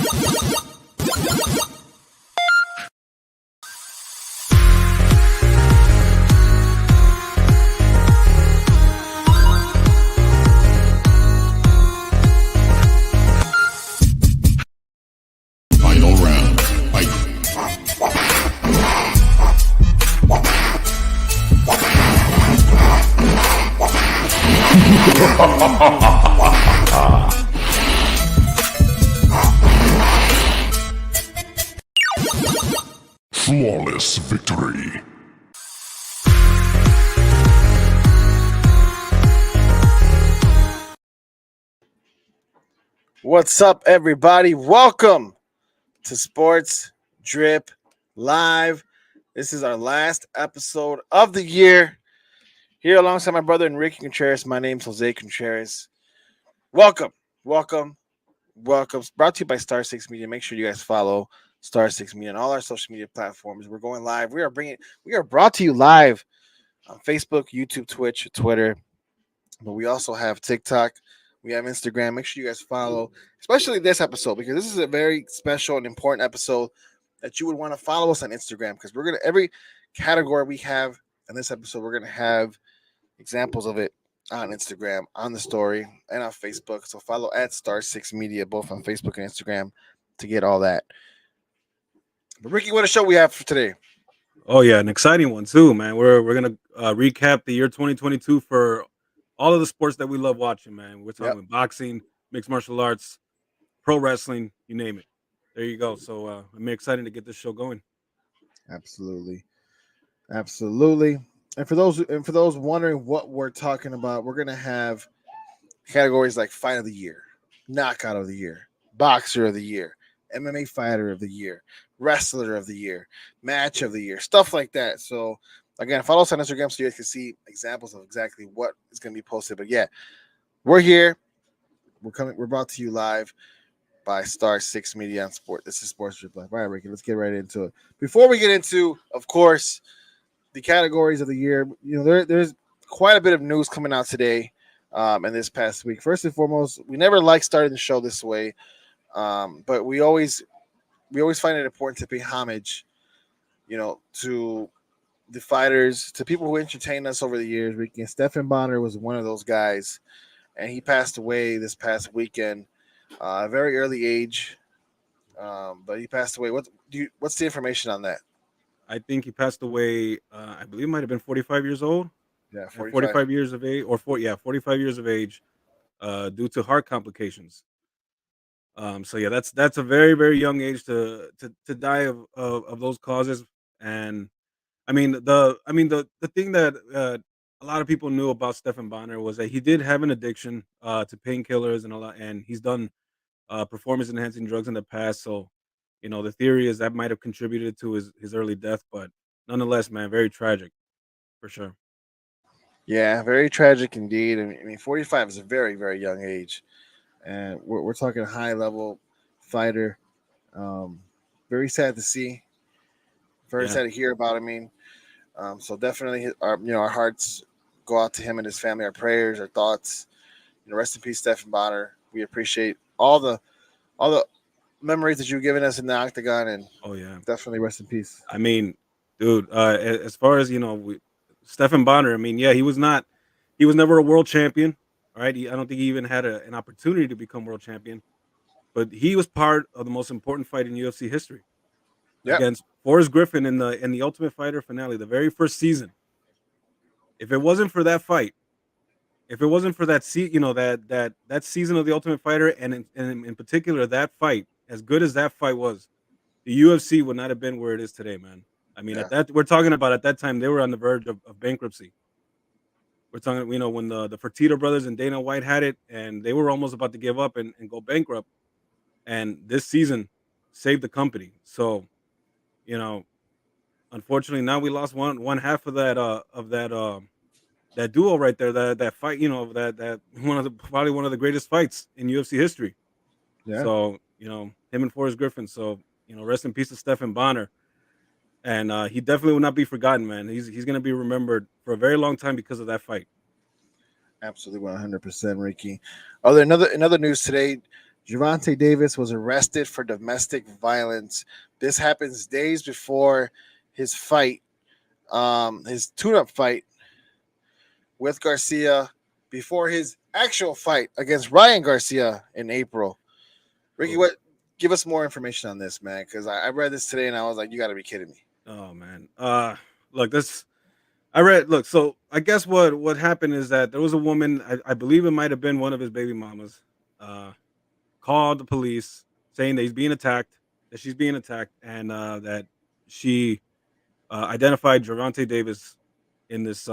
Final round. Fight. Flawless victory. What's up, everybody? Welcome to Sports Drip Live. This is our last episode of the year. Here alongside my brother Enrique Contreras. My name's Jose Contreras. Welcome. It's brought to you by Star 6 Media. Make sure you guys follow Star 6 Media on all our social media platforms. We're going live. We are brought to you live on Facebook, YouTube, Twitch, Twitter. But we also have TikTok. We have Instagram. Make sure you guys follow, especially this episode, because this is a very special and important episode that you would want to follow us on Instagram, because we're going to, every category we have in this episode, we're going to have examples of it on Instagram, on the story, and on Facebook. So follow at Star6 Media, both on Facebook and Instagram, to get all that. But Ricky, what a show we have for today. Oh yeah, an exciting one too, man. We're gonna recap the year 2022 for all of the sports that we love watching, man. We're talking boxing, mixed martial arts, pro wrestling, you name it. There you go. So I'm excited to get this show going. Absolutely. And for those wondering what we're talking about, we're gonna have categories like Fight of the Year, Knockout of the Year, Boxer of the Year, MMA Fighter of the Year, Wrestler of the Year, Match of the Year, stuff like that. So again, follow us on Instagram so you guys can see examples of exactly what is going to be posted. But yeah, we're here. We're brought to you live by Star 6 Media on Sport. This is Sports Drip Live. All right, Ricky, let's get right into it. Before we get into, of course, the categories of the year, you know, there's quite a bit of news coming out today and this past week. First and foremost, we never like starting the show this way, but we always find it important to pay homage, you know, to the fighters, to people who entertained us over the years. Ricky, and Stephan Bonnar was one of those guys, and he passed away this past weekend, a very early age. But he passed away. What's the information on that? I think he passed away. I believe it might have been 45 years old. Yeah, 45 years of age, 45 years of age, due to heart complications. So yeah, that's a very, very young age to die of those causes. And the thing that a lot of people knew about Stephan Bonnar was that he did have an addiction to painkillers and he's done performance enhancing drugs in the past. So, you know, the theory is that might have contributed to his early death, but nonetheless, man, very tragic for sure. Yeah, very tragic indeed. I mean, 45 is a very, very young age, and we're talking high level fighter. Very sad to see. Very sad to hear about. I mean, so definitely, our hearts go out to him and his family. Our prayers, our thoughts. You know, rest in peace, Stephan Bonnar. We appreciate all the memories that you've given us in the octagon, and definitely rest in peace. I mean, dude, as far as Stephan Bonnar, I mean, yeah, he was never a world champion, right? I don't think he even had an opportunity to become world champion, but he was part of the most important fight in UFC history against Forrest Griffin in the Ultimate Fighter finale, the very first season. If it wasn't for that fight, if it wasn't for that season of the Ultimate Fighter, and in particular that fight, as good as that fight was, the UFC would not have been where it is today, man. I mean, we're talking about at that time they were on the verge of bankruptcy. We're talking, when the Fertitta brothers and Dana White had it, and they were almost about to give up and go bankrupt. And this season saved the company. So, unfortunately, now we lost one half of that duo right there. That fight, that probably one of the greatest fights in UFC history. Yeah. So, him and Forrest Griffin. So, rest in peace to Stephan Bonnar. And he definitely will not be forgotten, man. He's going to be remembered for a very long time because of that fight. Absolutely, 100%, Ricky. Another news today. Gervonta Davis was arrested for domestic violence. This happens days before his fight, his tune-up fight with Garcia, before his actual fight against Ryan Garcia in April. Ricky, Oh, what? Give us more information on this, man, because I read this today and I was like, you got to be kidding me. oh man. Look, this I read. Look, so I guess what happened is that there was a woman. I believe it might have been one of his baby mamas. Uh, called the police saying that he's being attacked, that she's being attacked, and that she identified Gervonta Davis in this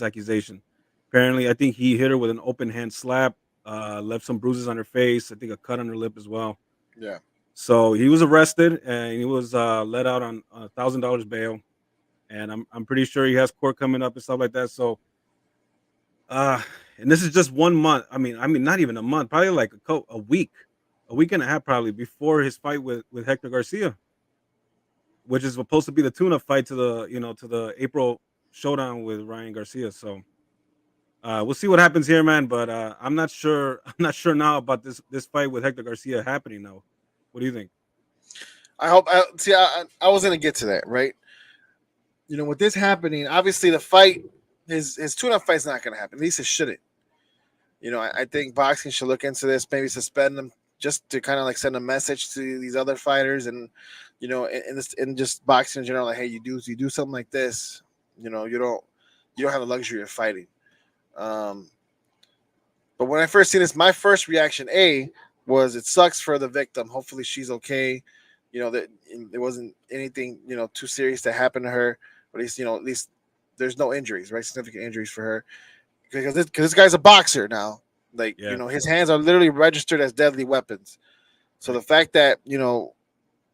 accusation. Apparently, I think he hit her with an open hand slap, left some bruises on her face. I think a cut on her lip as well. Yeah. So he was arrested and he was let out on $1,000 bail. And I'm pretty sure he has court coming up and stuff like that. So uh, and this is just 1 month. I mean, not even a month, probably like a week and a half, probably before his fight with Hector Garcia, which is supposed to be the tune-up fight to the April showdown with Ryan Garcia. So we'll see what happens here, man. But I'm not sure. I'm not sure now about this fight with Hector Garcia happening now. What do you think? I hope. I was gonna get to that, right? With this happening, obviously the fight, his tune-up fight's not gonna happen. At least it shouldn't. I think boxing should look into this, maybe suspend them just to kind of like send a message to these other fighters, and in just boxing in general, like, hey, you do something like this, you don't have the luxury of fighting. Um, but when I first seen this, my first reaction, was it sucks for the victim. Hopefully she's okay. That there wasn't anything too serious that happened to her. At least there's no injuries, right? Significant injuries for her, because this guy's a boxer now. Like, Yeah, his hands are literally registered as deadly weapons. So the fact that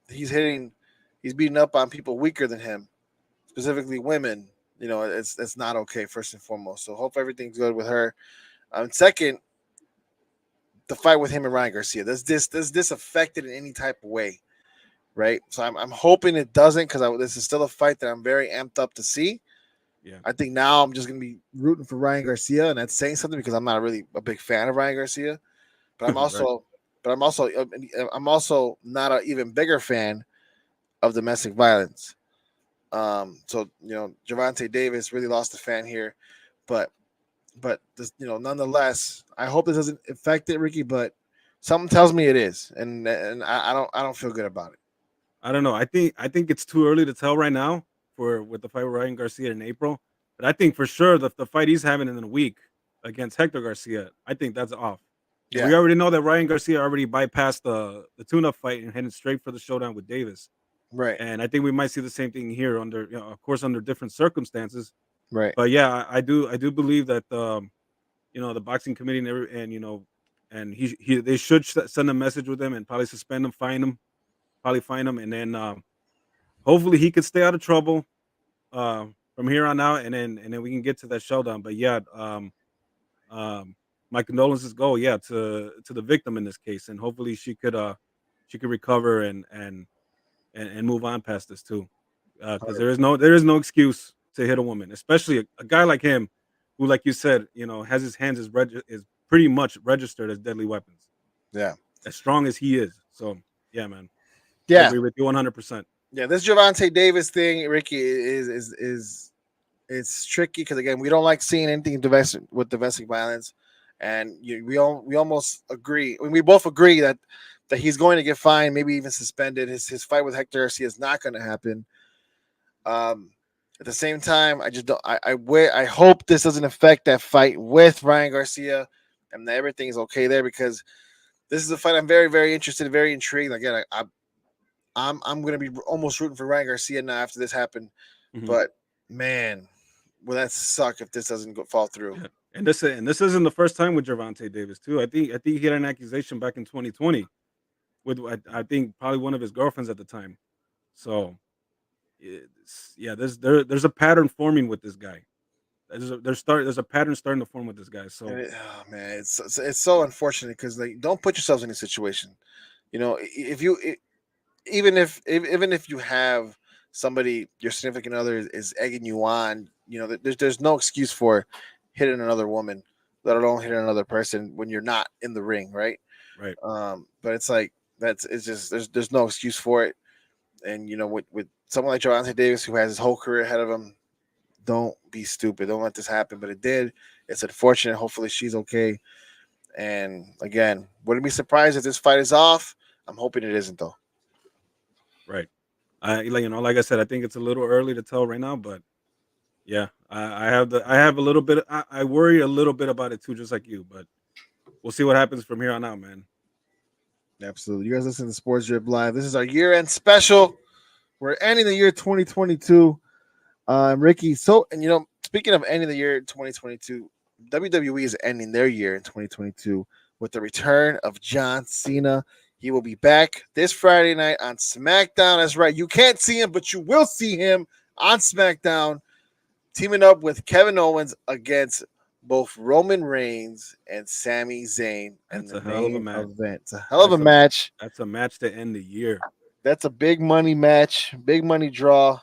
he's beating up on people weaker than him, specifically women, it's not okay. First and foremost, so hope everything's good with her. Second, the fight with him and Ryan Garcia. Does this affected in any type of way? Right. So I'm hoping it doesn't, because this is still a fight that I'm very amped up to see. yeah, I think now I'm just gonna be rooting for Ryan Garcia, and that's saying something because I'm not really a big fan of Ryan Garcia, but I'm right. also, I'm also not an even bigger fan of domestic violence. So Gervonta Davis really lost a fan here, but this, nonetheless, I hope this doesn't affect it, Ricky. But something tells me it is, and I don't feel good about it. I don't know. I think it's too early to tell right now for with the fight with Ryan Garcia in April. But I think for sure the fight he's having in a week against Hector Garcia, I think that's off. And we Yeah. already know that Ryan Garcia already bypassed the tune-up fight and headed straight for the showdown with Davis. Right. And I think we might see the same thing here under, of course, under different circumstances. Right. But yeah, I do believe that the boxing committee and they should send a message with him and probably suspend him, probably fine him, and then hopefully he could stay out of trouble from here on out, and then we can get to that showdown. But yeah, my condolences go, yeah, to the victim in this case, and hopefully she could recover and move on past this too, because there is no excuse to hit a woman, especially a guy like him, who, like you said, has his hands is pretty much registered as deadly weapons, Yeah. as strong as he is. So yeah, man, I Yeah. agree with you 100%. Yeah. This Gervonta Davis thing, Ricky, is it's tricky because, again, we don't like seeing anything with domestic violence, and we almost agree. I mean, we both agree that he's going to get fined, maybe even suspended. His fight with Hector Garcia is not going to happen. At the same time, I just don't. I hope this doesn't affect that fight with Ryan Garcia, and that everything is okay there, because this is a fight I'm very, very interested, very intrigued. Again, I'm going to be almost rooting for Ryan Garcia now after this happened. Mhm. But man, will that suck if this doesn't fall through? Yeah. And this isn't the first time with Gervonta Davis too. I think he had an accusation back in 2020 with I think probably one of his girlfriends at the time. So yeah, there's a pattern forming with this guy. There's a pattern starting to form with this guy. And So oh man, it's so unfortunate, because don't put yourselves in a situation. If you even if you have somebody, your significant other is egging you on, there's no excuse for hitting another woman, let alone hitting another person when you're not in the ring, right? Right. But it's like it's just there's no excuse for it. And with someone like Javante Davis who has his whole career ahead of him, don't be stupid. Don't let this happen. But it did. It's unfortunate. Hopefully she's okay. And again, wouldn't be surprised if this fight is off. I'm hoping it isn't though. Right. Like I said, I think it's a little early to tell right now, but yeah, I have a little bit. I worry a little bit about it too, just like you. But we'll see what happens from here on out, man. Absolutely. You guys listen to Sports Drip Live. This is our year-end special. We're ending the year 2022. Ricky, and speaking of ending the year 2022, WWE is ending their year in 2022 with the return of John Cena. He will be back this Friday night on SmackDown. That's right. You can't see him, but you will see him on SmackDown, teaming up with Kevin Owens against both Roman Reigns and Sami Zayn. That's a hell of a match. It's a hell of a match. That's a match to end the year. That's a big money match, big money draw.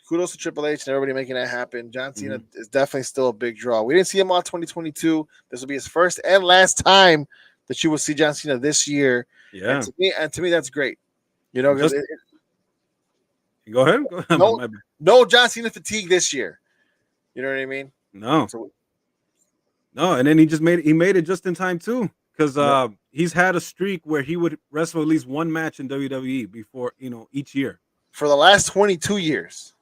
Kudos to Triple H and everybody making that happen. John Cena is definitely still a big draw. We didn't see him all 2022. This will be his first and last time that you will see John Cena this year. Yeah. And to me, that's great. Go ahead. Go ahead. No John Cena fatigue this year. You know what I mean? No. No, and then he made it just in time too, because he's had a streak where he would wrestle at least one match in WWE before each year for the last 22 years.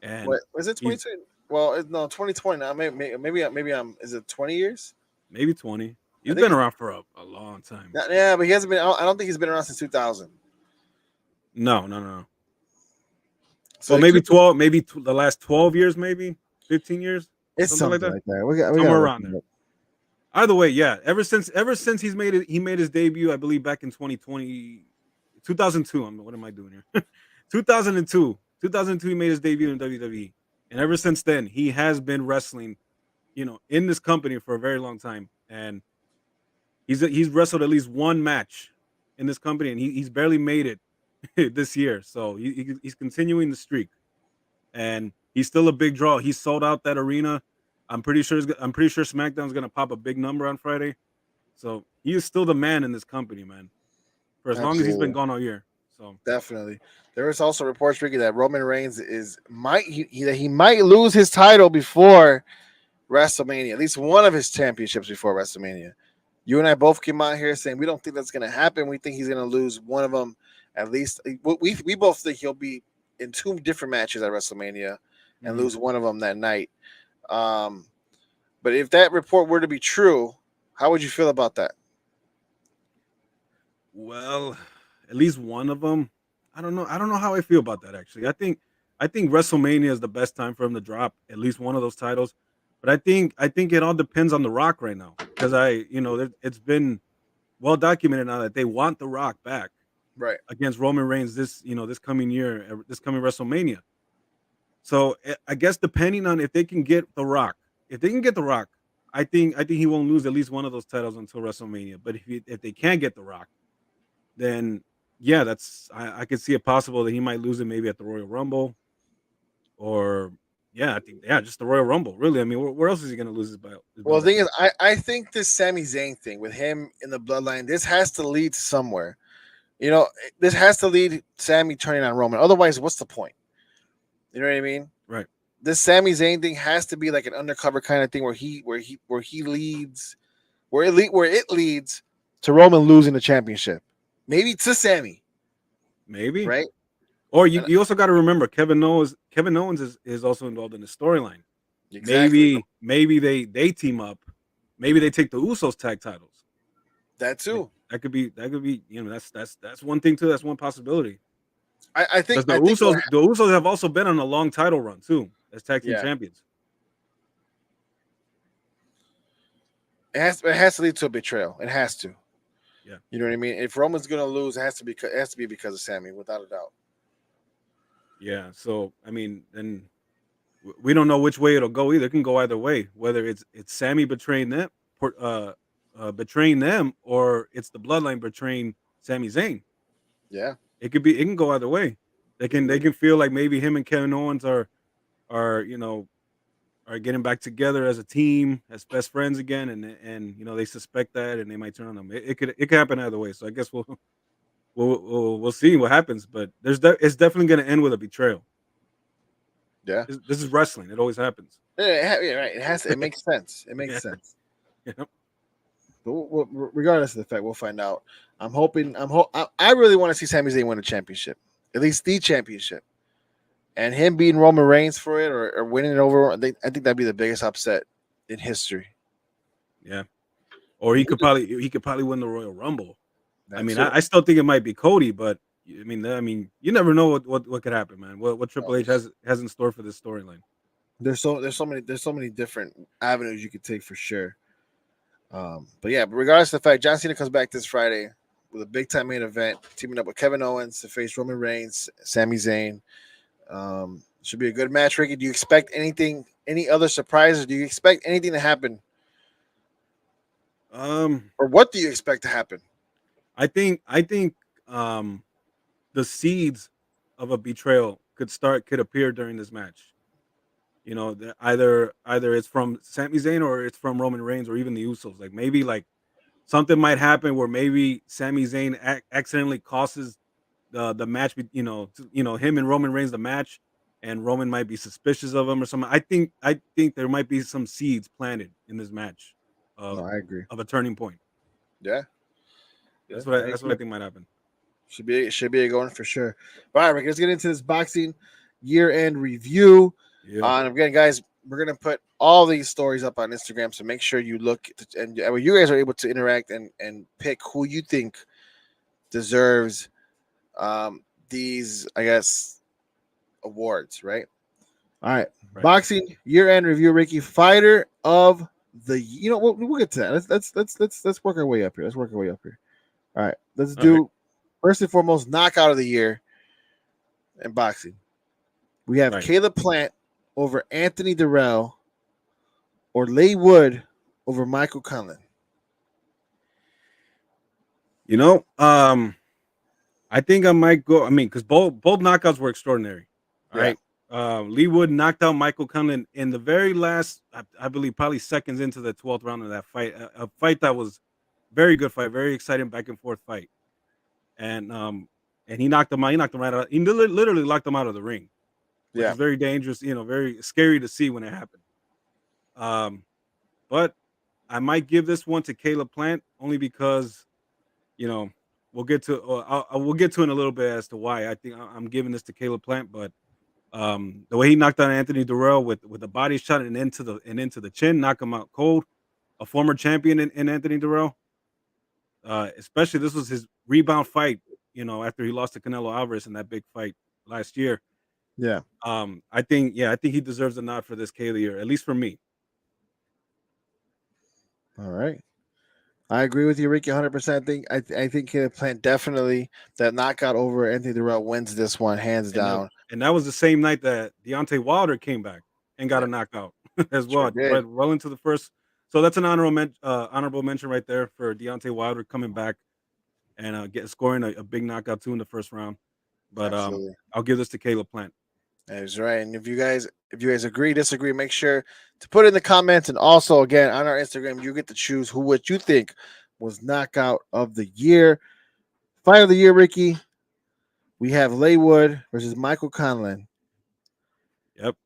And what was it 22? Well, no, 2020. Now maybe I'm. Is it 20 years? Maybe 20. He's been around for a long time. Yeah, but he hasn't been. I don't think he's been around since 2000. No. So maybe 12. Maybe the last 12 years. Maybe 15 years. It's something like that. We somewhere around there. Either way, yeah. Ever since he made his debut, I believe back in 2002. What am I doing here? 2002. He made his debut in WWE, and ever since then, he has been wrestling, in this company for a very long time. And he's wrestled at least one match in this company, and he's barely made it this year. So he's continuing the streak, and he's still a big draw. He sold out that arena. I'm pretty sure SmackDown's gonna pop a big number on Friday. So he is still the man in this company, man. For as long as he's been gone all year. So definitely. There is also reports, Ricky, that Roman Reigns might lose his title before WrestleMania, at least one of his championships before WrestleMania. You and I both came out here saying we don't think that's gonna happen. We think he's gonna lose one of them at least. We both think he'll be in two different matches at WrestleMania and lose one of them that night. But if that report were to be true, how would you feel about that? Well, at least one of them. I don't know how I feel about that, actually. I think WrestleMania is the best time for him to drop at least one of those titles. But I think it all depends on The Rock right now, because it's been well documented now that they want The Rock back, right, against Roman Reigns this coming year, this coming WrestleMania. So I guess depending on if they can get The Rock, I think he won't lose at least one of those titles until WrestleMania. But if they can't get The Rock, then yeah, I could see it possible that he might lose it maybe at the Royal Rumble, or just the Royal Rumble. Really, I mean, where else is he going to lose his belt? Well, the thing is, I think this Sami Zayn thing with him in the bloodline, this has to lead somewhere. This has to lead Sami turning on Roman. Otherwise, what's the point? You know what I mean? Right. This Sami Zayn thing has to be like an undercover kind of thing where it leads to Roman losing the championship, maybe to Sami. Maybe, right? Or you also got to remember Kevin Owens is also involved in the storyline. Exactly. Maybe they team up. Maybe they take the Usos tag titles. That too. That could be that's one thing too. That's one possibility. I think the Usos have also been on a long title run too as tag team champions. It has to lead to a betrayal. It has to. Yeah. You know what I mean? If Roman's gonna lose, it has to be because of Sami, without a doubt. Yeah. So I mean, then we don't know which way it'll go either. It can go either way. Whether it's Sami betraying them, or it's the Bloodline betraying Sami Zayn. Yeah. It can go either way. They can feel like maybe him and Kevin Owens are are getting back together as a team, as best friends again, and they suspect that, and they might turn on them. It could happen either way. So I guess we'll see what happens. But it's definitely going to end with a betrayal. Yeah. This is wrestling. It always happens. Yeah, right. It makes sense. It makes Yeah. sense. Yep. But regardless of the fact, we'll find out. I'm hoping. I really want to see Sami Zayn win a championship, at least the championship, and him beating Roman Reigns for it or winning it over. I think that'd be the biggest upset in history. Yeah. Or he could probably win the Royal Rumble. That I mean, too. I still think it might be Cody, but I mean, you never know what could happen, man. What Triple H has in store for this storyline. There's so many different avenues you could take for sure. But regardless of the fact, John Cena comes back this Friday with a big time main event, teaming up with Kevin Owens to face Roman Reigns, Sami Zayn. Should be a good match, Ricky. Do you expect any other surprises? Do you expect anything to happen? Or what do you expect to happen? I think the seeds of a betrayal could appear during this match. Either it's from Sami Zayn or it's from Roman Reigns or even the Usos. Like maybe like something might happen where maybe Sami Zayn accidentally causes the match. Him and Roman Reigns the match, and Roman might be suspicious of him or something. I think there might be some seeds planted in this match. I agree. Of a turning point. Yeah, that's what I think might happen. Should be a going for sure. All right, Ricky, let's get into this boxing year-end review. Yeah. And again, guys, we're gonna put all these stories up on Instagram, so make sure you look and you guys are able to interact and pick who you think deserves these, I guess, awards. Right. All right. Boxing year-end review, Ricky. Fighter of the, we'll get to that. Let's work our way up here. All right, let's do first and foremost knockout of the year in boxing. We have Caleb Plant over Anthony Dirrell or Leigh Wood over Michael Conlan. I think I might go. I mean, because both knockouts were extraordinary. All right. Leigh Wood knocked out Michael Conlan in the very last, I believe, probably seconds into the 12th round of that fight. A fight that was very good fight, very exciting back and forth fight. And he knocked him out. He knocked him right out. He literally locked him out of the ring. Which is very dangerous. Very scary to see when it happened. But I might give this one to Caleb Plant only because, we'll get to in a little bit as to why I think I'm giving this to Caleb Plant, but. The way he knocked out Anthony Dirrell with a body shot and into the chin, knock him out cold. A former champion in Anthony Dirrell. Especially this was his rebound fight, after he lost to Canelo Alvarez in that big fight last year. Yeah. I think he deserves a nod for this K of the year, at least for me. All right. I agree with you, Ricky, 100%. I think Caleb Plant definitely, that knockout over Anthony Dirrell wins this one, hands down. And that was the same night that Deontay Wilder came back and got a knockout as well. Right, well into the first. So that's an honorable mention right there for Deontay Wilder coming back and scoring a big knockout too in the first round. But I'll give this to Caleb Plant. That's right. And if you guys agree, disagree, make sure to put it in the comments. And also, again, on our Instagram, you get to choose what you think was knockout of the year. Fight of the year, Ricky. We have Leigh Wood versus Michael Conlan. Yep.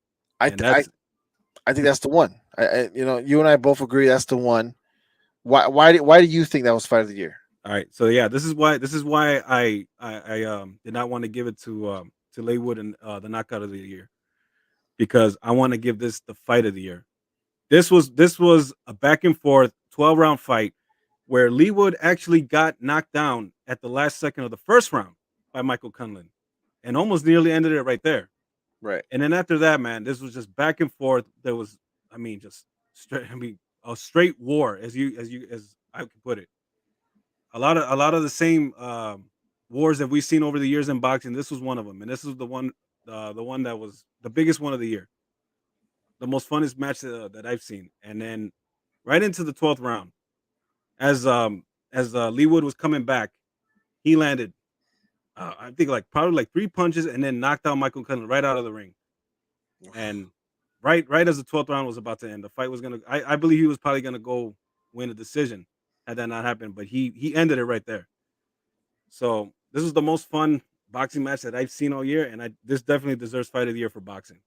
I think that's the one. You and I both agree that's the one. Why do you think that was fight of the year? All right. So yeah, this is why I did not want to give it to Leigh Wood and the knockout of the year, because I want to give this the fight of the year. This was a back and forth 12-round fight where Leigh Wood actually got knocked down at the last second of the first round by Michael Conlan and almost nearly ended it right there. Right. And then after that, man, this was just back and forth. There was, just straight, a straight war, as I could put it. A lot of the same wars that we've seen over the years in boxing. This was one of them, and this was the one that was the biggest one of the year, the most funnest match that I've seen. And then right into the 12th round, as Leigh Wood was coming back, he landed, I think probably 3 punches, and then knocked out Michael Conlan right out of the ring. And right as the 12th round was about to end. The fight was gonna. I believe he was probably gonna go win a decision had that not happened, but he ended it right there. So this is the most fun boxing match that I've seen all year, and this definitely deserves fight of the year for boxing.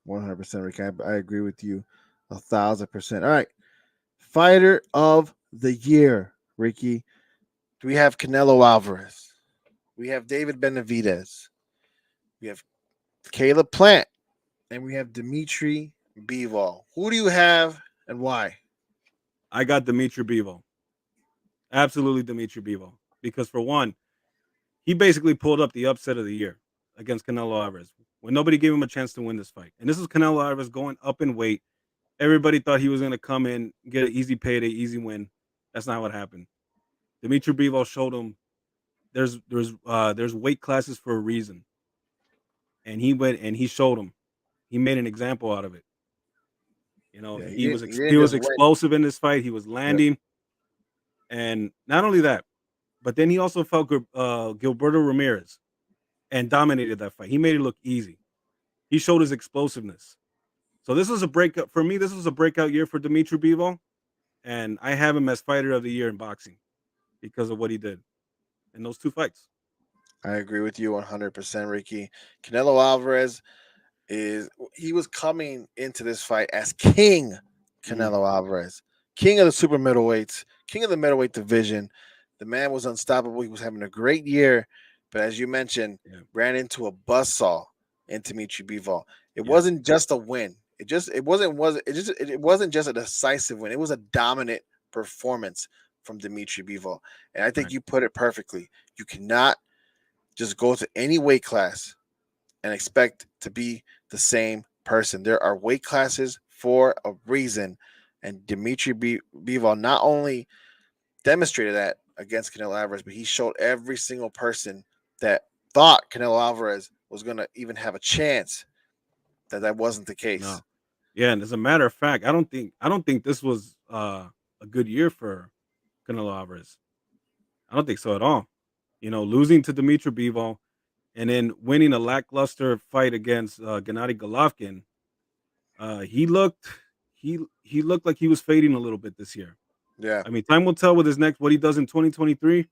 100%, Ricky. I agree with you 1,000%. All right. Fighter of the year, Ricky. We have Canelo Alvarez. We have David Benavidez. We have Caleb Plant. And we have Dimitri Bivol. Who do you have and why? I got Dimitri Bivol. Absolutely Dimitri Bivol. Because for one, he basically pulled up the upset of the year against Canelo Alvarez when nobody gave him a chance to win this fight. And this is Canelo Alvarez going up in weight. Everybody thought he was going to come in, get an easy payday, easy win. That's not what happened. Dimitri Bivol showed him there's weight classes for a reason. And he went and he showed him. He made an example out of it. You know, Yeah, he was just win. explosive in this fight. He was landing. Yep. And not only that, but then he also fought Gilberto Ramirez and dominated that fight. He made it look easy. He showed his explosiveness. So this was a breakout for me. This was a breakout year for Dimitri Bivol, and I have him as fighter of the year in boxing because of what he did in those two fights. I agree with you 100%, Ricky. Canelo Alvarez he was coming into this fight as King Canelo Alvarez, king of the super middleweights, king of the middleweight division. The man was unstoppable. He was having a great year, but as you mentioned, ran into a buzzsaw in Dimitri Bivol. It wasn't just a win. It wasn't just a decisive win. It was a dominant performance from Dimitri Bivol. And I think you put it perfectly. You cannot just go to any weight class and expect to be the same person. There are weight classes for a reason. And Dimitri Bivol not only demonstrated that against Canelo Alvarez, but he showed every single person that thought Canelo Alvarez was going to even have a chance that wasn't the case. No. Yeah, and as a matter of fact, I don't think this was a good year for Canelo Alvarez. I don't think so at all. You know, losing to Dimitri Bivol and then winning a lackluster fight against Gennady Golovkin, he looked like he was fading a little bit this year. Yeah. I mean, time will tell with his next what he does in 2023,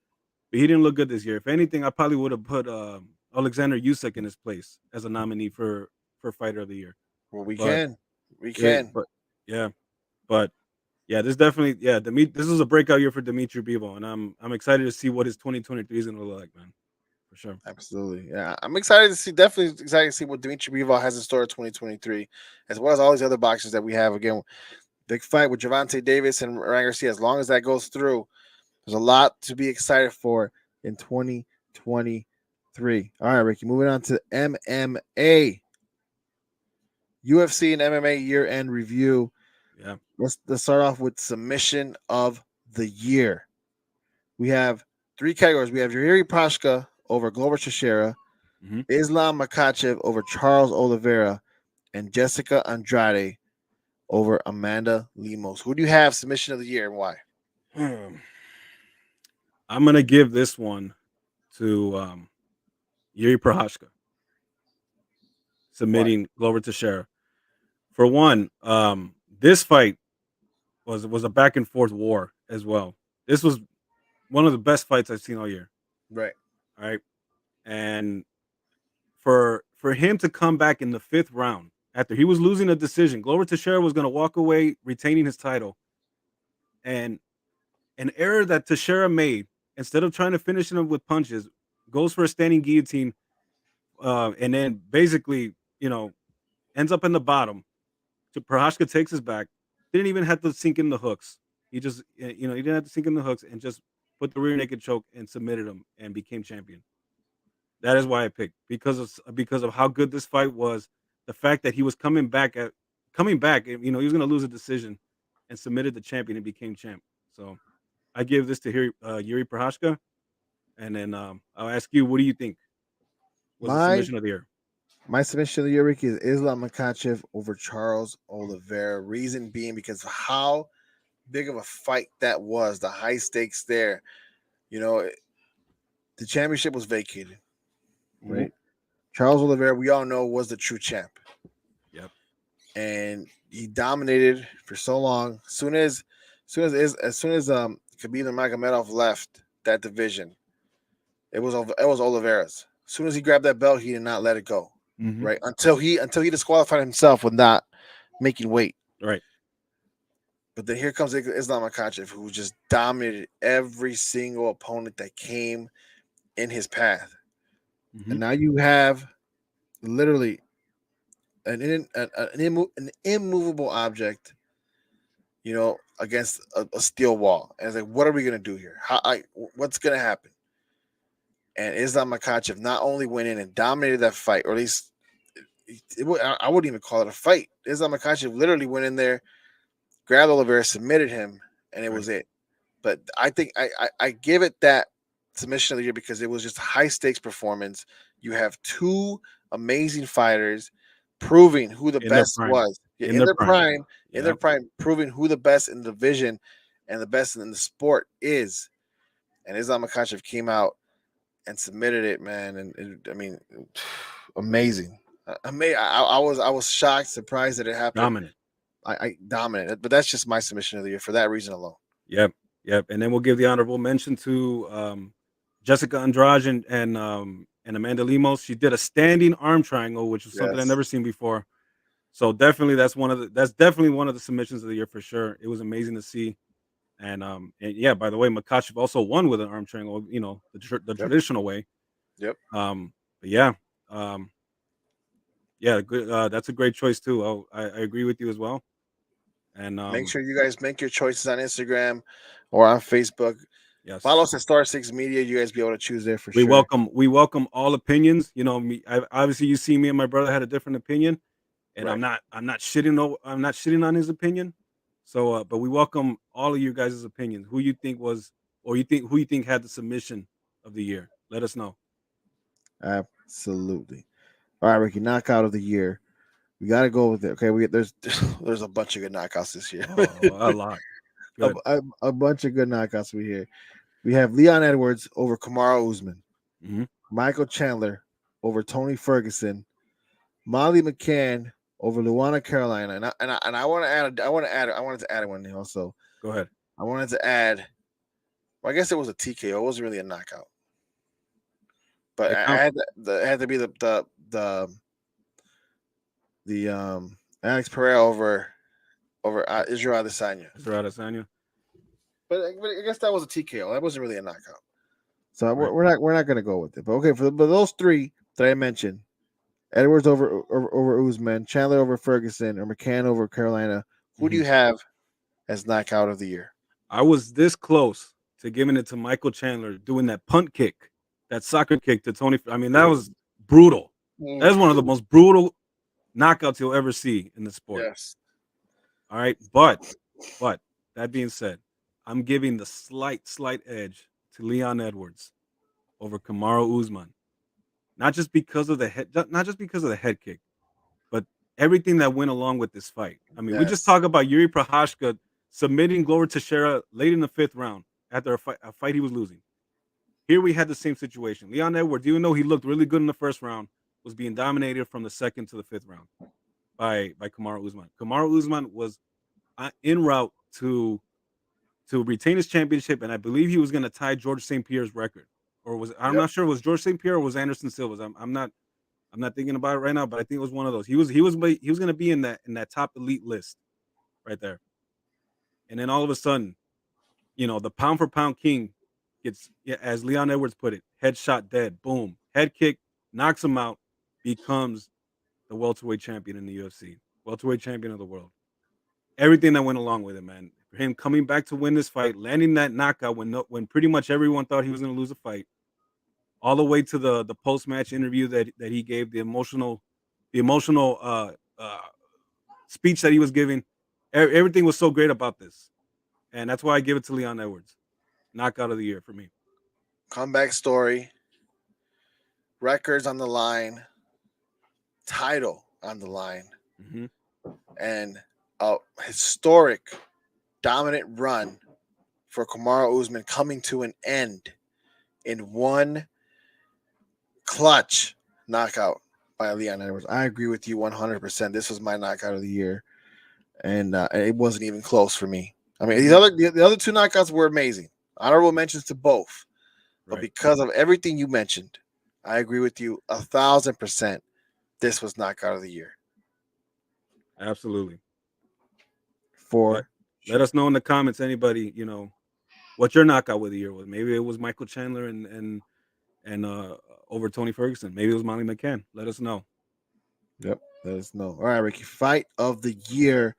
but he didn't look good this year. If anything, I probably would have put Alexander Usyk in his place as a nominee for fighter of the year. Well, we can. But this definitely this is a breakout year for Dimitri Bivol, and I'm excited to see what his 2023 is going to look like, man. For sure. Absolutely. Yeah. I'm excited to see, definitely excited to see what Dimitri Bivol has in store in 2023, as well as all these other boxers that we have. Again, big fight with Gervonta Davis and Ryan Garcia. As long as that goes through, there's a lot to be excited for in 2023. All right, Ricky, moving on to MMA. UFC and MMA year-end review. Yeah. Let's start off with submission of the year. We have three categories. We have Yuri Prochazka over Glover Teixeira, Islam Makhachev over Charles Oliveira, and Jessica Andrade over Amanda Lemos. Who do you have submission of the year and why? I'm going to give this one to Yuri Prochazka, submitting Glover Teixeira. For one, this fight was a back and forth war as well. This was one of the best fights I've seen all year. Right. All right. And for him to come back in the 5th round after he was losing a decision, Glover Teixeira was going to walk away retaining his title. And an error that Teixeira made, instead of trying to finish him with punches, goes for a standing guillotine, and then basically, ends up in the bottom. So Prochazka takes his back. Didn't even have to sink in the hooks. He just, he didn't have to sink in the hooks and just put the rear naked choke and submitted him and became champion. That is why I picked, because of how good this fight was. The fact that he was coming back, he was going to lose a decision and submitted the champion and became champ. So I give this to Yuri Prochazka. And then I'll ask you, what do you think was the submission of the year? My submission of the year, Ricky, is Islam Makhachev over Charles Oliveira. Reason being because of how big of a fight that was, the high stakes there. The championship was vacated. Right. Charles Oliveira, we all know, was the true champ. Yep. and he dominated for so long. As soon as Khabib Nurmagomedov left that division, it was Oliveira's. As soon as he grabbed that belt, he did not let it go. Mhm. Right until he disqualified himself with not making weight. Right. But then here comes Islam Makhachev, who just dominated every single opponent that came in his path. Mhm. And now you have literally an immovable object, against a steel wall. And it's like, what are we gonna do here? What's gonna happen? And Islam Makhachev not only went in and dominated that fight, or at least I wouldn't even call it a fight. Islam Makhachev literally went in there, grabbed Oliveira, submitted him, and it was it. But I think I give it that submission of the year because it was just a high stakes performance. You have two amazing fighters proving who the best was in their prime, proving who the best in the division and the best in the sport is. And Islam Makhachev came out and submitted it, man. And I mean, amazing. I was shocked, surprised that it happened. Dominant. I dominant, but that's just my submission of the year for that reason alone. Yep. And then we'll give the honorable mention to Jessica Andrade and Amanda Lemos. She did a standing arm triangle, which was something I've never seen before. So definitely that's definitely one of the submissions of the year for sure. It was amazing to see. And yeah, by the way, Makhachev also won with an arm triangle, the traditional way. Yep. But yeah. Yeah, good. That's a great choice too. I agree with you as well. And make sure you guys make your choices on Instagram or on Facebook. Yes. Follow us at Star 6 Media. You guys be able to choose there for sure. We welcome all opinions. Obviously you see me and my brother had a different opinion, and right. I'm not shitting on his opinion. So but we welcome all of you guys' opinions. Who you think who you think had the submission of the year? Let us know. Absolutely. All right, Ricky, knockout of the year. We got to go with it. Okay, there's a bunch of good knockouts this year. A lot. A bunch of good knockouts we hear. We have Leon Edwards over Kamaru Usman, Michael Chandler over Tony Ferguson, Molly McCann over Luana Carolina, and I wanted to add one also. Go ahead. I wanted to add. Well, I guess it was a TKO. It wasn't really a knockout, but it had to be the Alex Pereira over Israel Adesanya. But I guess that was a TKO. That wasn't really a knockout. So right. we're not going to go with it. But okay, for those three that I mentioned, Edwards over Usman, Chandler over Ferguson, or McCann over Carolina, who do you have as knockout of the year? I was this close to giving it to Michael Chandler doing that punt kick, that soccer kick to Tony. I mean, that was brutal. That's one of the most brutal knockouts you'll ever see in the sport. Yes. All right, but that being said, I'm giving the slight edge to Leon Edwards over Kamaru Usman. Not just because of the head kick, but everything that went along with this fight. I mean, we just talk about Yuri Prochazka submitting Glover Teixeira late in the 5th round after a fight he was losing. Here we had the same situation. Leon Edwards, even though he looked really good in the 1st round, was being dominated from the 2nd to the 5th round by Kamaru Usman. Kamaru Usman was en route to retain his championship, and I believe he was going to tie George St. Pierre's record. Or I'm not sure it was George St. Pierre or was Anderson Silva's. I'm not thinking about it right now, but I think it was one of those. He was going to be in that top elite list right there. And then all of a sudden, the pound for pound king gets, as Leon Edwards put it, headshot dead, boom, head kick, knocks him out, becomes the welterweight champion in the UFC, welterweight champion of the world. Everything that went along with it, man. For him coming back to win this fight, landing that knockout when pretty much everyone thought he was going to lose a fight, all the way to the post-match interview that he gave, the emotional speech that he was giving. Everything was so great about this, and that's why I give it to Leon Edwards. Knockout of the year for me. Comeback story, records on the line, title on the line, and a historic dominant run for Kamaru Usman coming to an end in one clutch knockout by Leon Edwards. I agree with you 100%. This was my knockout of the year, and it wasn't even close for me. I mean, the other two knockouts were amazing. Honorable mentions to both, but Right. because of everything you mentioned, I agree with you 1,000%. This was knockout of the year Absolutely. for Let us know in the comments, anybody, what your knockout of the year was. Maybe it was Michael Chandler and over Tony Ferguson. Maybe it was Molly McCann. Let us know. Yep, let us know. All right, Ricky, fight of the year.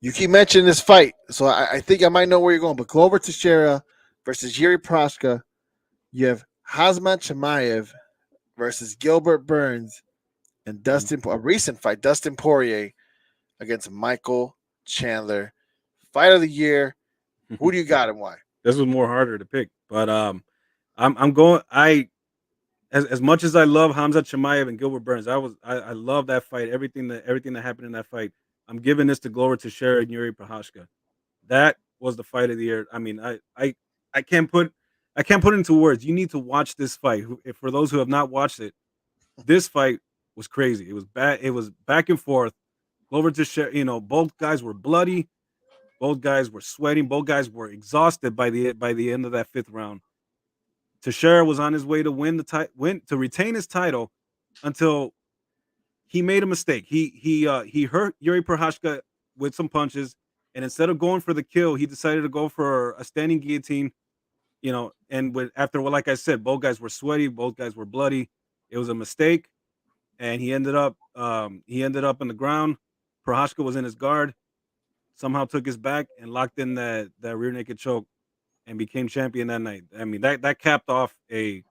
You keep mentioning this fight, so I think I might know where you're going. But Glover Teixeira versus Yuri Prochazka. You have Hazmat Chimaev versus Gilbert Burns, and a recent fight, Dustin Poirier against Michael Chandler. Fight of the year. Who do you got and why? This was more harder to pick, but I'm going. As much as I love Hamza Chimaev and Gilbert Burns, I love that fight. Everything that happened in that fight. I'm giving this to Glover Teixeira and Yuri Prochazka. That was the fight of the year. I mean, I can't put it into words. You need to watch this fight. For those who have not watched it, this fight was crazy. It was bad. It was back and forth. Glover Teixeira, both guys were bloody. Both guys were sweating. Both guys were exhausted by the end of that fifth round. Teixeira was on his way to to retain his title until he made a mistake. He hurt Yuri Prochazka with some punches, and instead of going for the kill, he decided to go for a standing guillotine. And like I said, both guys were sweaty, both guys were bloody. It was a mistake, and he ended up on the ground. Prochazka was in his guard, somehow took his back and locked in that rear naked choke, and became champion that night. I mean, that capped off an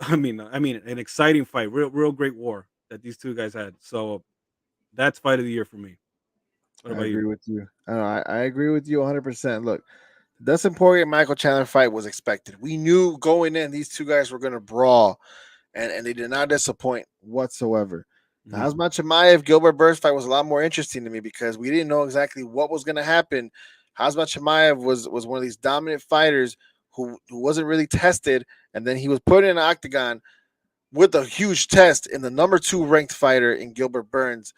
exciting fight, real great war that these two guys had. So that's fight of the year for me. What about you? I agree with you. I agree with you 100%. Look, the Dustin Poirier and Michael Chandler fight was expected. We knew going in these two guys were going to brawl, and they did not disappoint whatsoever. The Hazmat Chimaev Gilbert Burns fight was a lot more interesting to me because we didn't know exactly what was going to happen. Hazmat Chimaev was one of these dominant fighters who wasn't really tested, and then he was put in an octagon with a huge test in the number 2 ranked fighter in Gilbert Burns.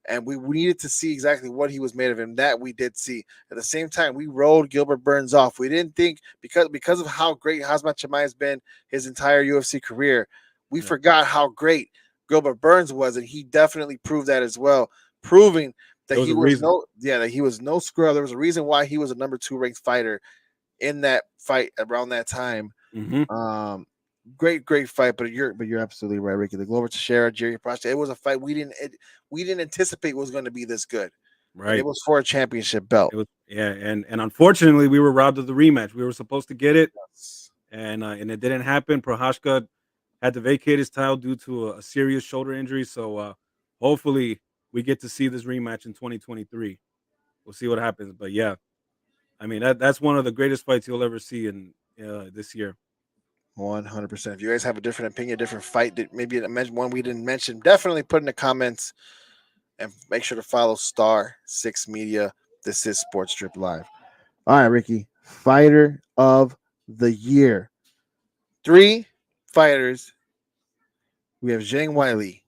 And we needed to see exactly what he was made of, and that we did see. At the same time, we rolled Gilbert Burns off. We didn't think because of how great Hazmat Chimaev has been his entire UFC career, we forgot how great Gilbert Burns was, and he definitely proved that as well, proving that he was no scrub. There was a reason why he was a number 2 ranked fighter in that fight around that time. Great fight, but you're absolutely right, Ricky. The Glover Teixeira, Jerry Prochazka, it was a fight we didn't anticipate was going to be this good. Right, and it was for a championship belt. It was, and unfortunately, we were robbed of the rematch. We were supposed to get it, and it didn't happen. Prochazka had to vacate his title due to a serious shoulder injury. So hopefully, we get to see this rematch in 2023. We'll see what happens. But yeah, I mean that's one of the greatest fights you'll ever see in this year. 100%. If you guys have a different opinion, different fight that maybe one we didn't mention, definitely put in the comments, and make sure to follow Star 6 Media. This is Sports Strip Live. All right, Ricky, fighter of the year. 3 fighters. We have Zhang Weili,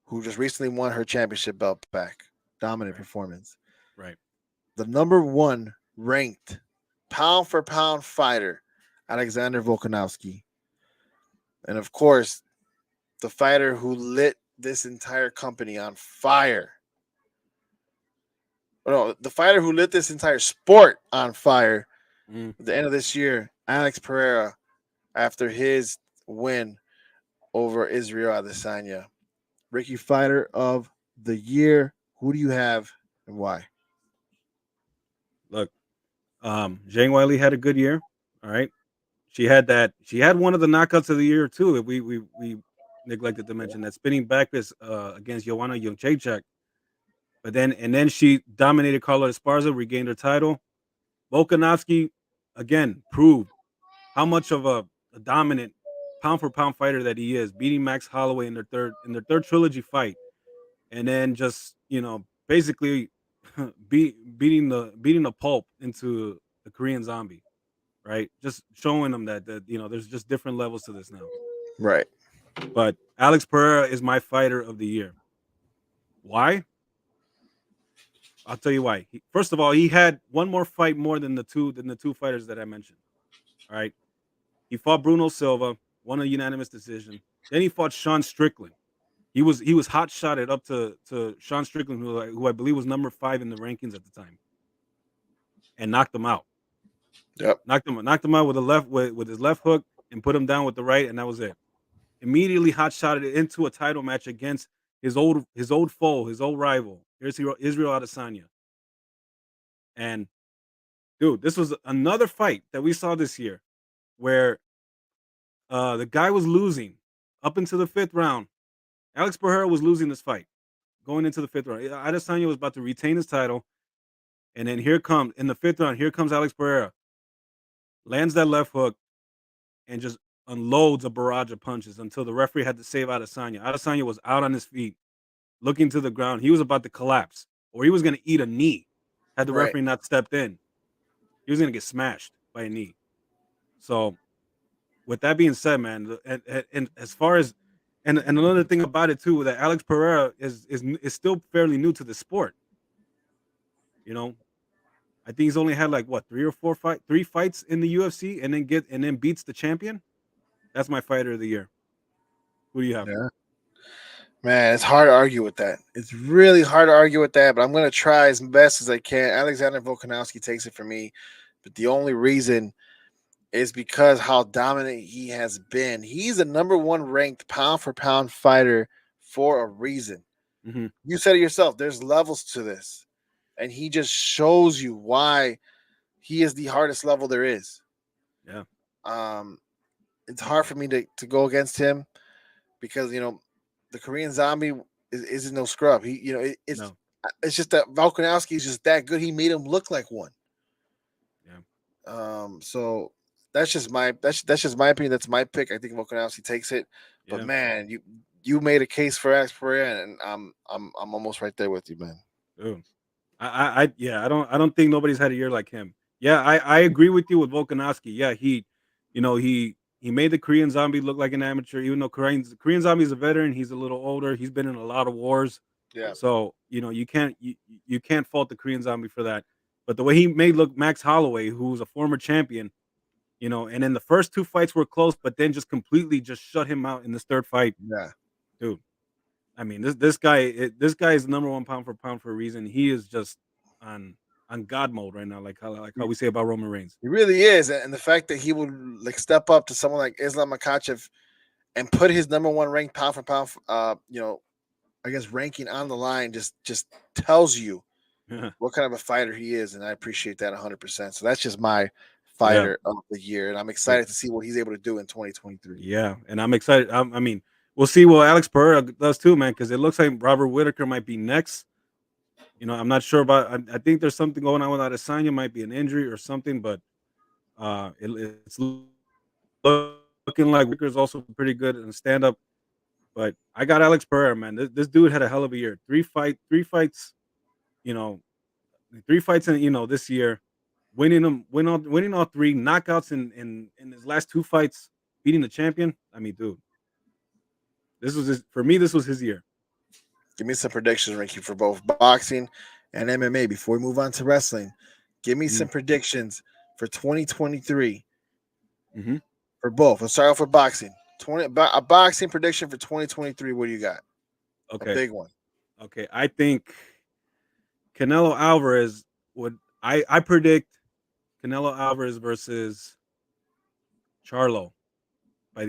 who just recently won her championship belt back. Dominant performance. Right. The number 1 ranked pound for pound fighter, Alexander Volkanovski. And of course, the fighter who lit this entire company on fire. No, the fighter who lit this entire sport on fire at the end of this year, Alex Pereira, after his win over Israel Adesanya. Ricky, fighter of the year. Who do you have and why? Look, Zhang Weili had a good year. All right. She had one of the knockouts of the year too. We neglected to mention that spinning back is against Joanna Jędrzejczyk. But then she dominated Carla Esparza, regained her title. Volkanovski again proved how much of a dominant pound for pound fighter that he is, beating Max Holloway in their third trilogy fight, and then just basically beating the pulp into the Korean Zombie. Right, just showing them that there's just different levels to this now. Right. But Alex Pereira is my fighter of the year. Why? I'll tell you why. First of all, he had one more fight more than the two fighters that I mentioned. All right. He fought Bruno Silva, won a unanimous decision. Then he fought Sean Strickland. He was hot shotted up to Sean Strickland, who I believe was number 5 in the rankings at the time, and knocked him out. Yep. Knocked him out with with his left hook and put him down with the right, and that was it. Immediately hot shotted it into a title match against his old foe, his old rival, Israel Adesanya. And dude, this was another fight that we saw this year where the guy was losing up into the 5th round. Alex Pereira was losing this fight going into the 5th round. Adesanya was about to retain his title, and then here comes in the 5th round. Here comes Alex Pereira, lands that left hook, and just unloads a barrage of punches until the referee had to save Adesanya. Adesanya was out on his feet, looking to the ground. He was about to collapse, or he was going to eat a knee had the Right. referee not stepped in. He was going to get smashed by a knee. So, with that being said, man, and as far as and another thing about it too, that Alex Pereira is still fairly new to the sport. You know, I think he's only had like what 3 fights in the UFC, and then beats the champion. That's my fighter of the year. Who do you have? Yeah. Man, it's hard to argue with that. It's really hard to argue with that, but I'm going to try as best as I can. Alexander Volkanovski takes it for me, but the only reason is because how dominant he has been. He's a number 1 ranked pound for pound fighter for a reason. Mhm. You said it yourself. There's levels to this, and he just shows you why he is the hardest level there is. Yeah. It's hard for me to go against him because the Korean Zombie isn't no scrub. No. It's just that Volkanovski is just that good. He made him look like one. Yeah. So that's just my opinion. That's my pick. I think Volkanovski takes it. But Yeah. man, you made a case for Alex Pereira, and I'm almost right there with you, man. Ooh. I don't think nobody's had a year like him. Yeah, I agree with you with Volkanovski. Yeah, he made the Korean Zombie look like an amateur, even though Korean Zombie is a veteran. He's a little older. He's been in a lot of wars. Yeah. So you can't fault the Korean Zombie for that. But the way he made look Max Holloway, who's a former champion, and then the first 2 fights were close, but then just completely just shut him out in this 3rd fight, Yeah. dude. I mean, this guy is number 1 pound for pound for a reason. He is just on God mode right now, like how we say about Roman Reigns. He really is, and the fact that he would like step up to someone like Islam Makhachev and put his number 1 ranked pound for pound, I guess ranking on the line just tells you what kind of a fighter he is, and I appreciate that 100%. So that's just my fighter of the year, and I'm excited to see what he's able to do in 2023. Yeah, and I'm excited. I mean, we'll see what Alex Pereira does too, man, because it looks like Robert Whitaker might be next. I'm not sure about. I think there's something going on with Adesanya, might be an injury or something, but it's looking like Whitaker's also pretty good in stand up. But I got Alex Pereira, man. This dude had a hell of a year. 3 fights, you know, 3 fights in this year, winning all 3 knockouts in his last 2 fights, beating the champion. I mean, dude, for me. This was his year. Give me some predictions, Ricky, for both boxing and MMA before we move on to wrestling. Give me some predictions for 2023 for both. Let's start off with boxing. A boxing prediction for 2023. What do you got? Okay, A big one. Okay, I think Canelo Alvarez I predict Canelo Alvarez versus Charlo by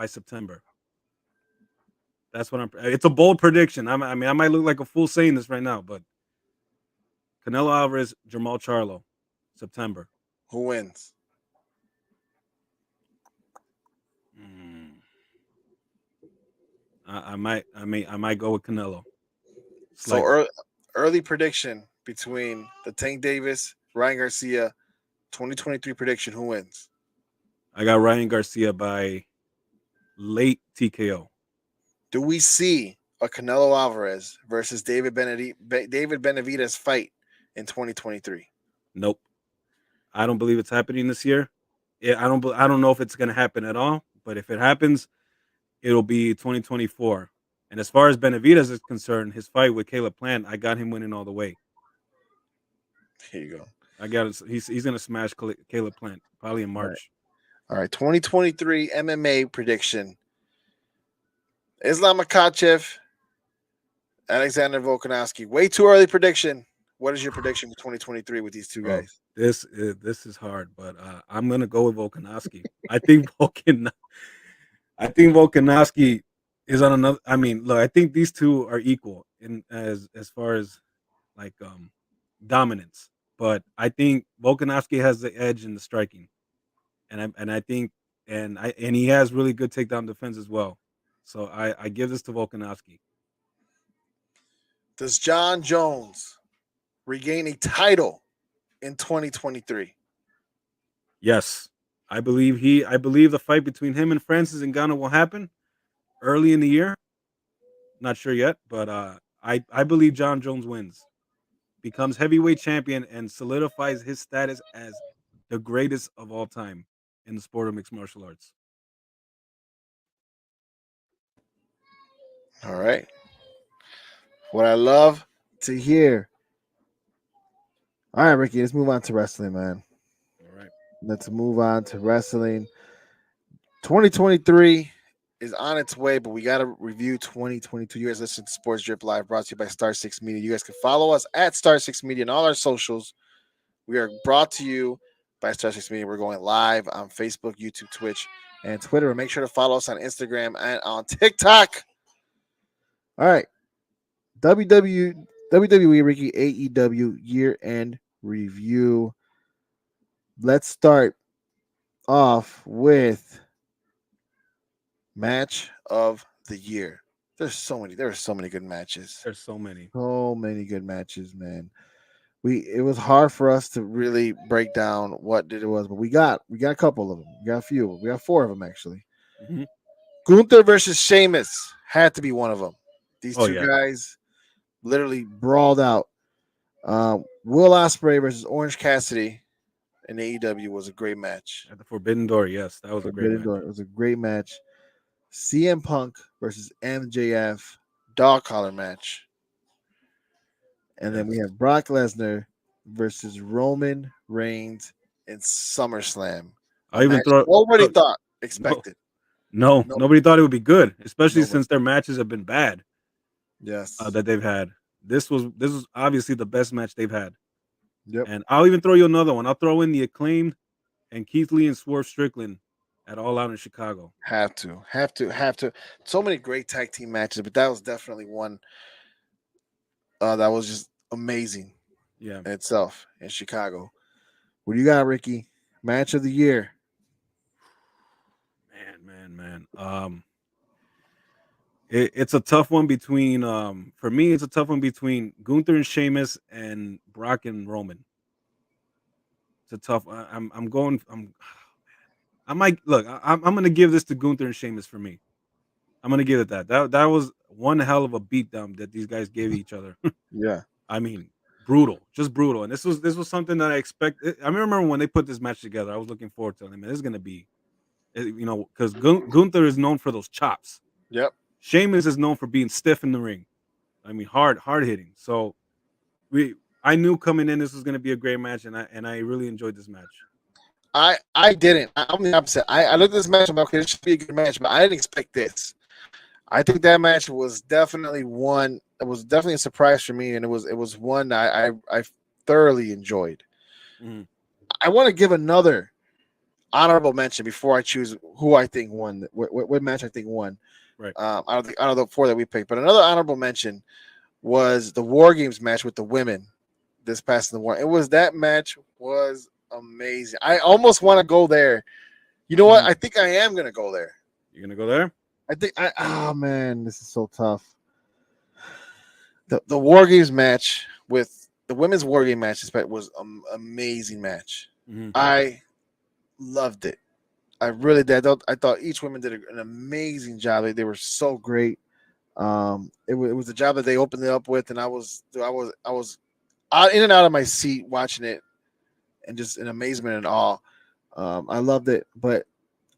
September. That's what it's a bold prediction. I mean, I might look like a fool saying this right now, but Canelo Alvarez, Jamal Charlo, September. Who wins? I might go with Canelo. So early prediction between the Tank Davis, Ryan Garcia, 2023 prediction. Who wins? I got Ryan Garcia by late TKO. Do we see a Canelo Alvarez versus David Benavidez fight in 2023? Nope. I don't believe it's happening this year. I don't know if it's going to happen at all. But if it happens, it'll be 2024. And as far as Benavidez is concerned, his fight with Caleb Plant, I got him winning all the way. Here you go. I got he's gonna smash Caleb Plant probably in All right. March. All right. 2023 MMA prediction. Islam Makhachev, Alexander Volkanovski. Way too early prediction. What is your prediction for 2023 with these two Oh, guys? this is hard, but I'm gonna go with Volkanovski. I think Volkanovski is on another. I mean, look, I think these two are equal in as far as like dominance, but I think Volkanovski has the edge in the striking, and I think and he has really good takedown defense as well. So I give this to Volkanovski. Does John Jones regain a title in 2023? Yes, I believe the fight between him and Francis Ngannou will happen early in the year. Not sure yet, but I believe John Jones wins, becomes heavyweight champion, and solidifies his status as the greatest of all time in the sport of mixed martial arts. All right. What I love to hear. All right, Ricky, let's move on to wrestling, man. All right. Let's move on to wrestling. 2023 is on its way, but we got to review 2022. You guys listen to Sports Drip Live, brought to you by Star 6 Media. You guys can follow us at Star 6 Media and all our socials. We are brought to you by Star 6 Media. We're going live on Facebook, YouTube, Twitch, and Twitter. And make sure to follow us on Instagram and on TikTok. All right. WWE Ricky AEW year-end review. Let's start off with match of the year. There are so many good matches. There's so many. So many good matches, man. It was hard for us to really break down what it was, but we got a couple of them. We got a few. We got 4 of them actually. Mm-hmm. Gunther versus Sheamus had to be one of them. These two Yeah. guys literally brawled out. Will Ospreay versus Orange Cassidy in AEW was a great match. At the Forbidden Door, yes, that was a great match. It was a great match. CM Punk versus MJF dog collar match. And then we have Brock Lesnar versus Roman Reigns in SummerSlam. I even throw nobody thought expected. No, nobody thought it would be good, especially since their matches have been bad. Yes, that they've had. This was obviously the best match they've had. Yep. And I'll even throw you another one. I'll throw in the Acclaimed and Keith Lee and Swerve Strickland at All Out in Chicago. Have to. So many great tag team matches, but that was definitely one that was just amazing. Yeah, in itself in Chicago. What do you got, Ricky? Match of the year. Man. It's a tough one between for me. It's a tough one between Gunther and Sheamus and Brock and Roman. It's a tough. I'm gonna give this to Gunther and Sheamus for me. I'm gonna give it that. That was one hell of a beatdown that these guys gave each other. Yeah, I mean, brutal, just brutal. And this was something that I expected. I remember when they put this match together, I was looking forward to it. I mean, this is gonna be, because Gunther is known for those chops. Yep. Sheamus is known for being stiff in the ring. I mean, hard hitting. So I knew coming in this was going to be a great match, and I really enjoyed this match. I didn't. I'm the opposite. I looked at this match and I'm like, okay, this should be a good match, but I didn't expect this. I think that match was definitely one. It was definitely a surprise for me, and it was one I thoroughly enjoyed. Mm-hmm. I want to give another honorable mention before I choose who I think won. What match I think won. Right. Out of the 4 that we picked, but another honorable mention was the War Games match with the women this past in the war. That match was amazing. I almost want to go there. You know what? I think I am gonna go there. You're gonna go there? I think oh man, this is so tough. The War Games match with the women's War Game match was an amazing match. Mm-hmm. I loved it. I really did. I thought each woman did an amazing job. They were so great. It was the job that they opened it up with, and I was out, in and out of my seat watching it, and just in amazement and awe. I loved it, but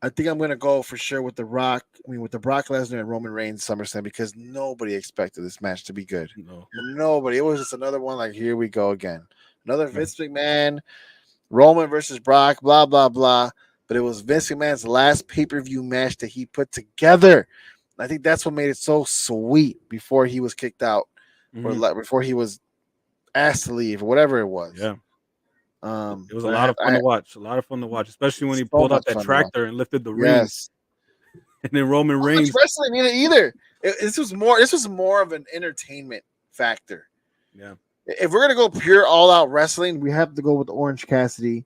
I think I'm gonna go for sure with the Rock. I mean, with the Brock Lesnar and Roman Reigns SummerSlam because nobody expected this match to be good. No. Nobody. It was just another one. Like here we go again. Another Yeah. Vince McMahon, Roman versus Brock. Blah blah blah. But it was Vince McMahon's last pay-per-view match that he put together. I think that's what made it so sweet before he was kicked out or Mhm. before he was asked to leave or whatever it was. Yeah. It was a But lot of fun I to watch. A lot of fun to watch, especially when he so pulled out much that fun to watch. tractor and lifted the ring, Yes. and then Roman Not much Reigns. wrestling in it either. This was more of an entertainment factor. Yeah. If we're gonna go pure all out wrestling, we have to go with the Orange Cassidy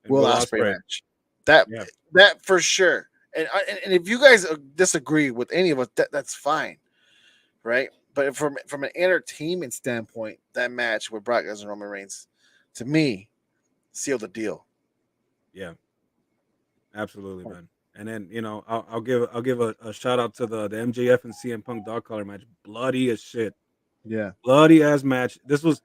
And Will Will Ospreay Ospreay. match. That Yeah. that for sure. And if you guys disagree with any of us, that's fine, right? But from an entertainment standpoint, that match with Brock Lesnar and Roman Reigns, to me, sealed the deal. Yeah. Absolutely, man. And then I'll give a shout out to the MJF and CM Punk dog collar match. Bloody as shit. Yeah, Bloody ass match. This was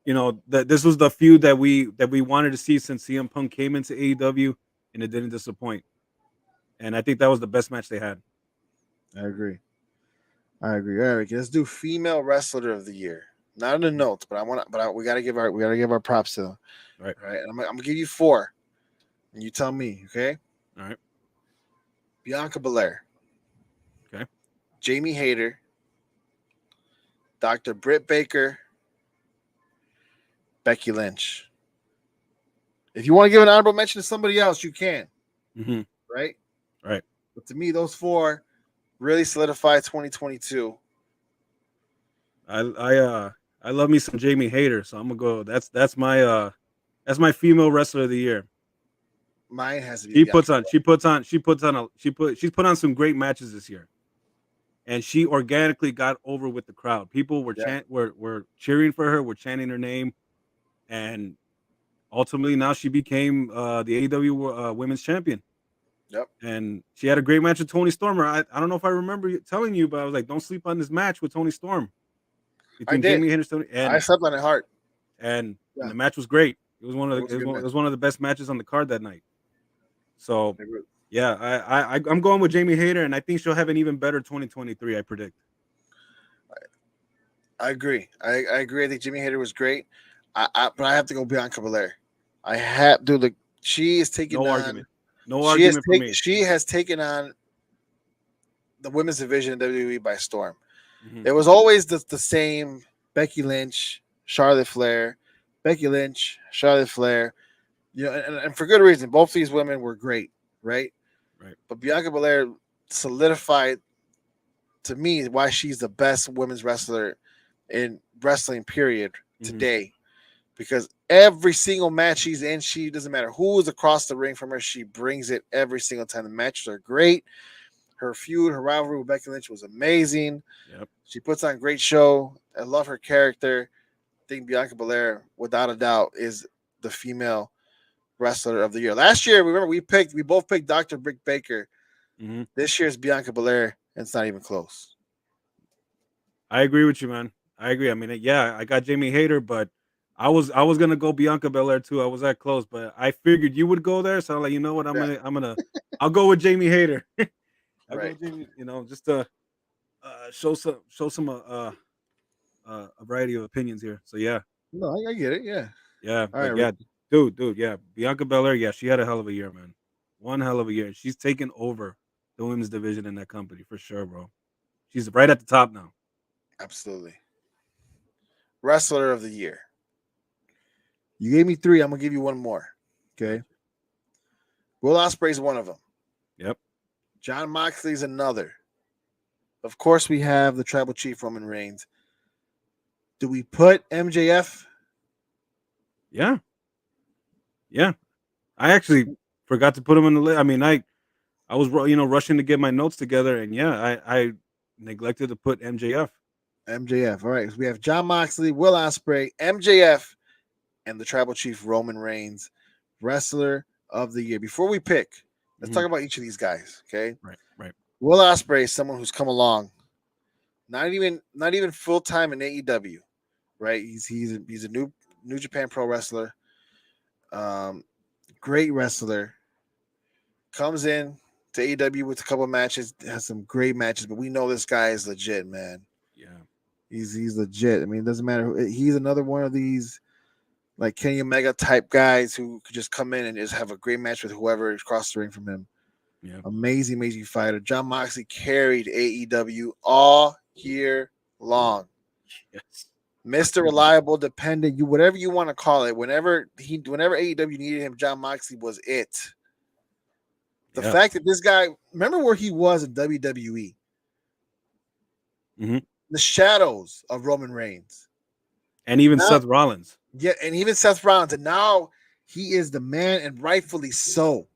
this was the feud that we wanted to see since CM Punk came into AEW, and it didn't disappoint. And I think that was the best match they had. I agree. All right, let's do female wrestler of the year. Not in the notes, but we gotta give our props to them. Right. All right. I'm gonna give you 4, and you tell me, okay? All right. Bianca Belair. Okay. Jamie Hayter. Dr. Britt Baker. Becky Lynch. If you want to give an honorable mention to somebody else, you can. Mm-hmm. Right? Right. But to me, those 4 really solidify 2022. I love me some Jamie Hayter, so I'm gonna go. That's my female wrestler of the year. Mine has to be. She's put on some great matches this year, and she organically got over with the crowd. People were were cheering for her, were chanting her name, and ultimately now she became the AEW Women's Champion. Yep. And she had a great match with Tony Storm. I don't know if I remember telling you, but I was like, don't sleep on this match with Tony Storm. I did. Jamie Hayter and I slept on it hard. And the match was great. It was one of the best matches on the card that night. So yeah, I'm going with Jamie Hayter, and I think she'll have an even better 2023. I predict. I agree. I agree. I think Jamie Hayter was great. But I have to go Bianca Belair. I have to. She is taking no on, argument. No argument for me. She has taken on the women's division in WWE by storm. Mm-hmm. It was always the same Becky Lynch, Charlotte Flair, Becky Lynch, Charlotte Flair. You know, and for good reason. Both these women were great, right? Right. But Bianca Belair solidified to me why she's the best women's wrestler in wrestling period today. Because every single match she's in, she doesn't matter who is across the ring from her, she brings it every single time. The matches are great. Her feud, her rivalry with Becky Lynch was amazing. Yep. She puts on a great show. I love her character. I think Bianca Belair, without a doubt, is the female wrestler of the year. Last year, remember we both picked Dr. Britt Baker. Mm-hmm. This year's Bianca Belair, and it's not even close. I agree with you, man. I agree. I mean, yeah, I got Jamie Hayter, but I was gonna go Bianca Belair too. I was that close, but I figured you would go there, so I'm like, you know what? I'll go with Jamie Hayter. I'll go with Jamie, just to show some a variety of opinions here. So yeah. No, I get it. Yeah. Yeah. All right, yeah. Dude. Yeah. Bianca Belair. Yeah, she had a hell of a year, man. One hell of a year. She's taken over the women's division in that company for sure, bro. She's right at the top now. Absolutely. Wrestler of the year. You gave me 3. I'm gonna give you one more. Okay. Will Ospreay's one of them. Yep. John Moxley's another. Of course, we have the Tribal Chief Roman Reigns. Do we put MJF? Yeah. Yeah. I actually forgot to put him in the list. I mean, I was rushing to get my notes together, and yeah, I neglected to put MJF. MJF. All right. So we have John Moxley, Will Ospreay, MJF, and the Tribal Chief Roman Reigns, Wrestler of the Year. Before we pick, let's talk about each of these guys. Okay. Right. Will Ospreay is someone who's come along, not even full time in AEW, right? He's a New Japan Pro wrestler, great wrestler. Comes in, to AEW with a couple of matches, has some great matches, but we know this guy is legit, man. Yeah. He's legit. I mean, it doesn't matter. He's another one of these like Kenny Omega type guys who could just come in and just have a great match with whoever is across the ring from him. Yeah. Amazing, amazing fighter. Jon Moxley carried AEW all year long. Yes. Mr. Reliable, dependent, you whatever you want to call it. Whenever AEW needed him, Jon Moxley was it. The fact that this guy, remember where he was in WWE, the shadows of Roman Reigns, and even Seth Rollins. Yeah, and even Seth Rollins, and now he is the man, and rightfully so.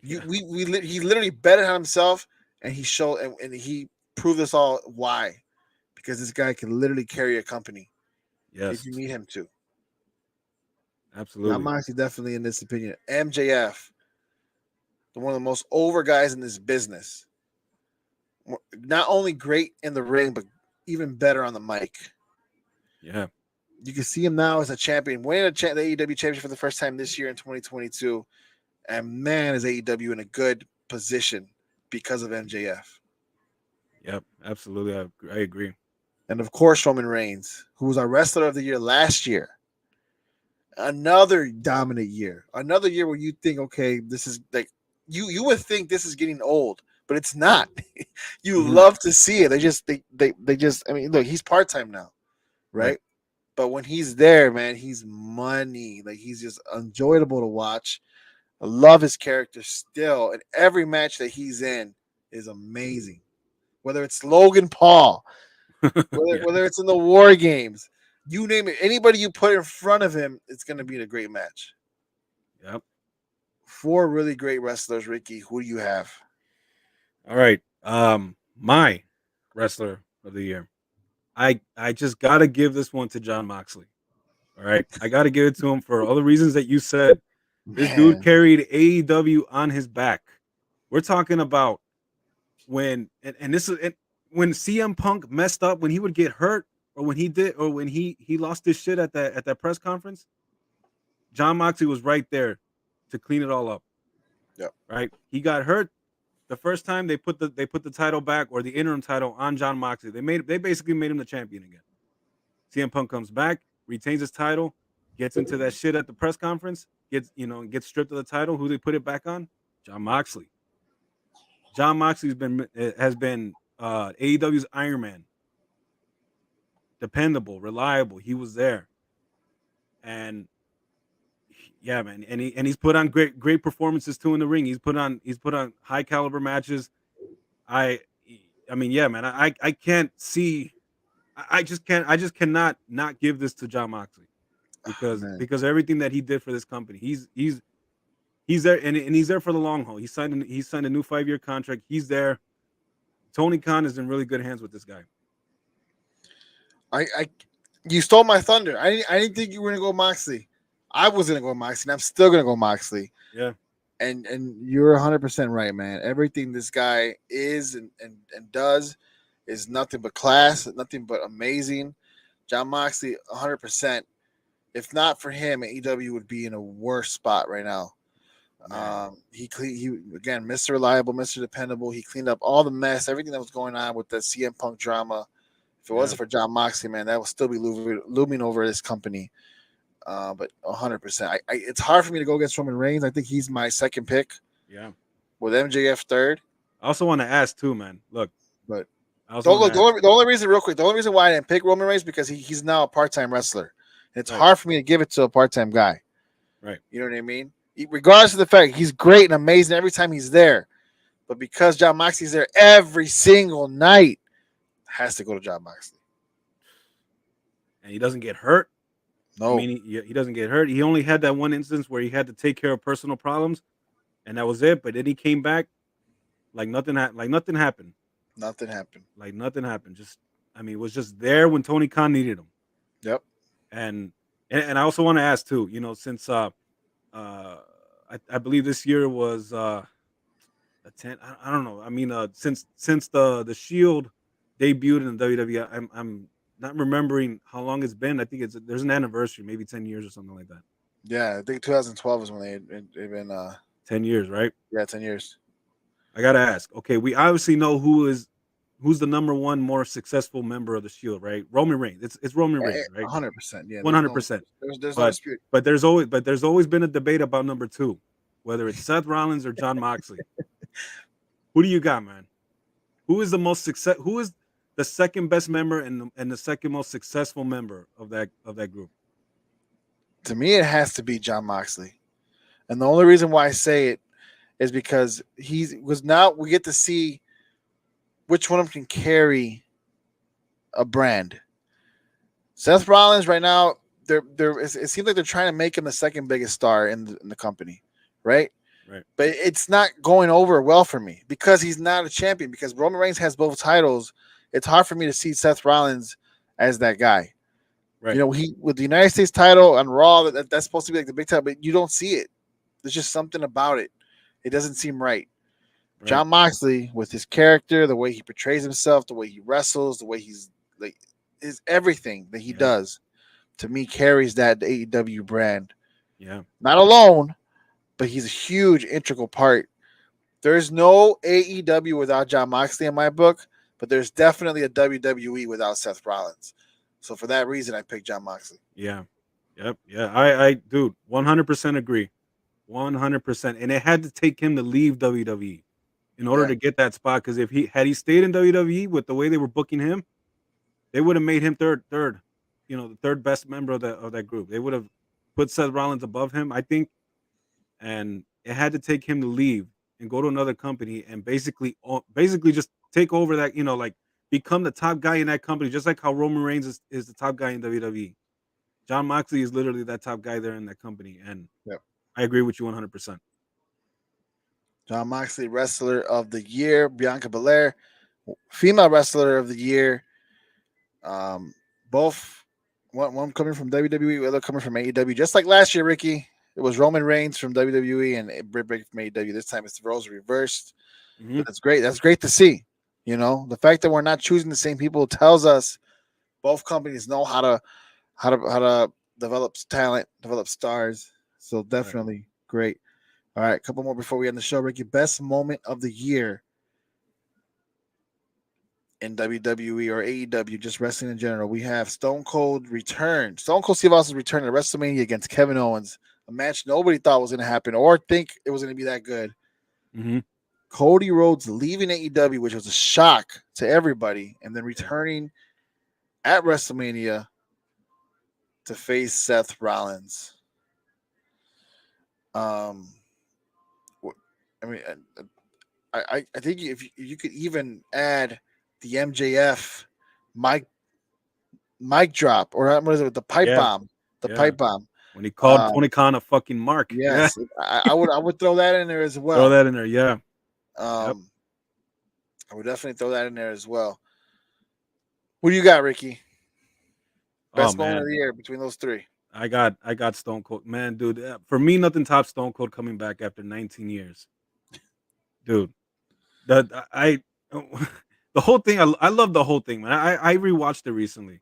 He literally betted on himself, and he showed, and he proved us all why. Because this guy can literally carry a company. Yes. If you need him to. Absolutely. Jon Moxley definitely in this opinion. MJF, one of the most over guys in this business. Not only great in the ring, but even better on the mic. Yeah. You can see him now as a champion, winning the AEW championship for the first time this year in 2022. And man, is AEW in a good position because of MJF. Yep, absolutely. I agree. And of course, Roman Reigns, who was our wrestler of the year last year. Another dominant year. Another year where you think, okay, this is like you would think this is getting old, but it's not. You love to see it. They just I mean, look, he's part-time now, right? But when he's there, man, he's money. Like he's just enjoyable to watch. I love his character still, and every match that he's in is amazing. Whether it's Logan Paul, whether it's in the War Games, you name it. Anybody you put in front of him, it's going to be a great match. Yep. 4 really great wrestlers, Ricky. Who do you have? All right. My wrestler of the year. I just got to give this one to Jon Moxley. All right. I got to give it to him for all the reasons that you said. This dude carried AEW on his back. We're talking about when when CM Punk messed up, when he would get hurt, or when he lost his shit at that press conference. Jon Moxley was right there to clean it all up. Yep. Right. He got hurt the first time they put the title back, or the interim title, on Jon Moxley. They basically made him the champion again. CM Punk comes back, retains his title, gets into that shit at the press conference, gets stripped of the title. Who they put it back on? Jon Moxley. Jon Moxley has been AEW's Iron Man. Dependable, reliable. He was there, and yeah, man. And he's put on great performances too in the ring. He's put on high caliber matches. I mean, yeah, man. I can't see. I just cannot not give this to Jon Moxley because everything that he did for this company. He's there, and he's there for the long haul. He signed a new 5-year contract. He's there. Tony Khan is in really good hands with this guy. You stole my thunder. I didn't think you were gonna go Moxley. I was gonna go Moxley, and I'm still gonna go Moxley. Yeah. And you're 100% right, man. Everything this guy is and does is nothing but class, nothing but amazing. Jon Moxley, 100%. If not for him, AEW would be in a worse spot right now. He again, Mr. Reliable, Mr. Dependable. He cleaned up all the mess, everything that was going on with the CM Punk drama. If it wasn't for Jon Moxley, man, that would still be looming over this company. But 100%. It's hard for me to go against Roman Reigns. I think he's my second pick. Yeah. With MJF third. I also want to ask too, man. Look, but the only reason, real quick, the only reason why I didn't pick Roman Reigns because he's now a part-time wrestler. And it's hard for me to give it to a part-time guy. Right. You know what I mean? Regardless of the fact he's great and amazing every time he's there, but because Jon Moxley's there every single night, has to go to Jon Moxley. And he doesn't get hurt. No, I mean he doesn't get hurt. He only had that one instance where he had to take care of personal problems, and that was it. But then he came back like nothing happened. Nothing happened. Like nothing happened. Just, I mean, it was just there when Tony Khan needed him. Yep. And I also want to ask too. Since I believe this year was a 10. I don't know. I mean, since the Shield debuted in WWE, I'm not remembering how long it's been. I think there's an anniversary, maybe 10 years or something like that. Yeah, I think 2012 is when they've been 10 years, right? Yeah, 10 years. I gotta ask. Okay, we obviously know who's the number one more successful member of the Shield, right? Roman Reigns. It's Roman Yeah, Reigns, right? 100%. Yeah, 100%. there's no But dispute. there's always been a debate about number two, whether it's Seth Rollins or John Moxley. Who do you got, man? Who is the most success? Who is the second best member and the second most successful member of that group? To me, it has to be John Moxley. And the only reason why I say it is because we get to see which one of them can carry a brand. Seth Rollins right now, it seems like they're trying to make him the second biggest star in the company, right? Right. But it's not going over well for me because he's not a champion. Because Roman Reigns has both titles, it's hard for me to see Seth Rollins as that guy. Right. You know, he with the United States title on Raw, that's supposed to be like the big title, but you don't see it. There's just something about it. It doesn't seem right. Right. John Moxley, with his character, the way he portrays himself, the way he wrestles, the way he's like, is everything that he does, to me, carries that AEW brand. Yeah. Not alone, but he's a huge integral part. There's no AEW without John Moxley in my book, but there's definitely a WWE without Seth Rollins. So for that reason, I picked John Moxley. Yeah. Yep. Yeah. I dude, 100% agree. 100%. And it had to take him to leave WWE in order to get that spot. Because if he stayed in WWE with the way they were booking him, they would have made him third, the third best member of that group. They would have put Seth Rollins above him, I think. And it had to take him to leave and go to another company and basically just take over that, like become the top guy in that company, just like how Roman Reigns is the top guy in WWE. John Moxley is literally that top guy there in that company. And I agree with you 100%. John Moxley, Wrestler of the Year. Bianca Belair, Female Wrestler of the Year. Both, one coming from WWE, the other coming from AEW. Just like last year, Ricky, it was Roman Reigns from WWE and Britt Baker from AEW. This time it's the roles reversed. Mm-hmm. That's great. That's great to see. You know, the fact that we're not choosing the same people tells us both companies know how to develop talent, develop stars. So definitely great. All right, a couple more before we end the show, Ricky. Best moment of the year in WWE or AEW, just wrestling in general. We have Stone Cold return. Stone Cold Steve Austin's return at WrestleMania against Kevin Owens. A match nobody thought was going to happen or think it was going to be that good. Mm-hmm. Cody Rhodes leaving AEW, which was a shock to everybody, and then returning at WrestleMania to face Seth Rollins. I mean, I think if you could even add the MJF mic drop, or what is it, the pipe bomb, pipe bomb when he called Tony Khan a fucking mark. Yes, I would throw that in there as well. Throw that in there, yeah. I would definitely throw that in there as well. What do you got, Ricky? Best moment of the year between those three. I got Stone Cold, man, dude. For me, nothing tops Stone Cold coming back after 19 years, dude. The whole thing. I love the whole thing, man. I rewatched it recently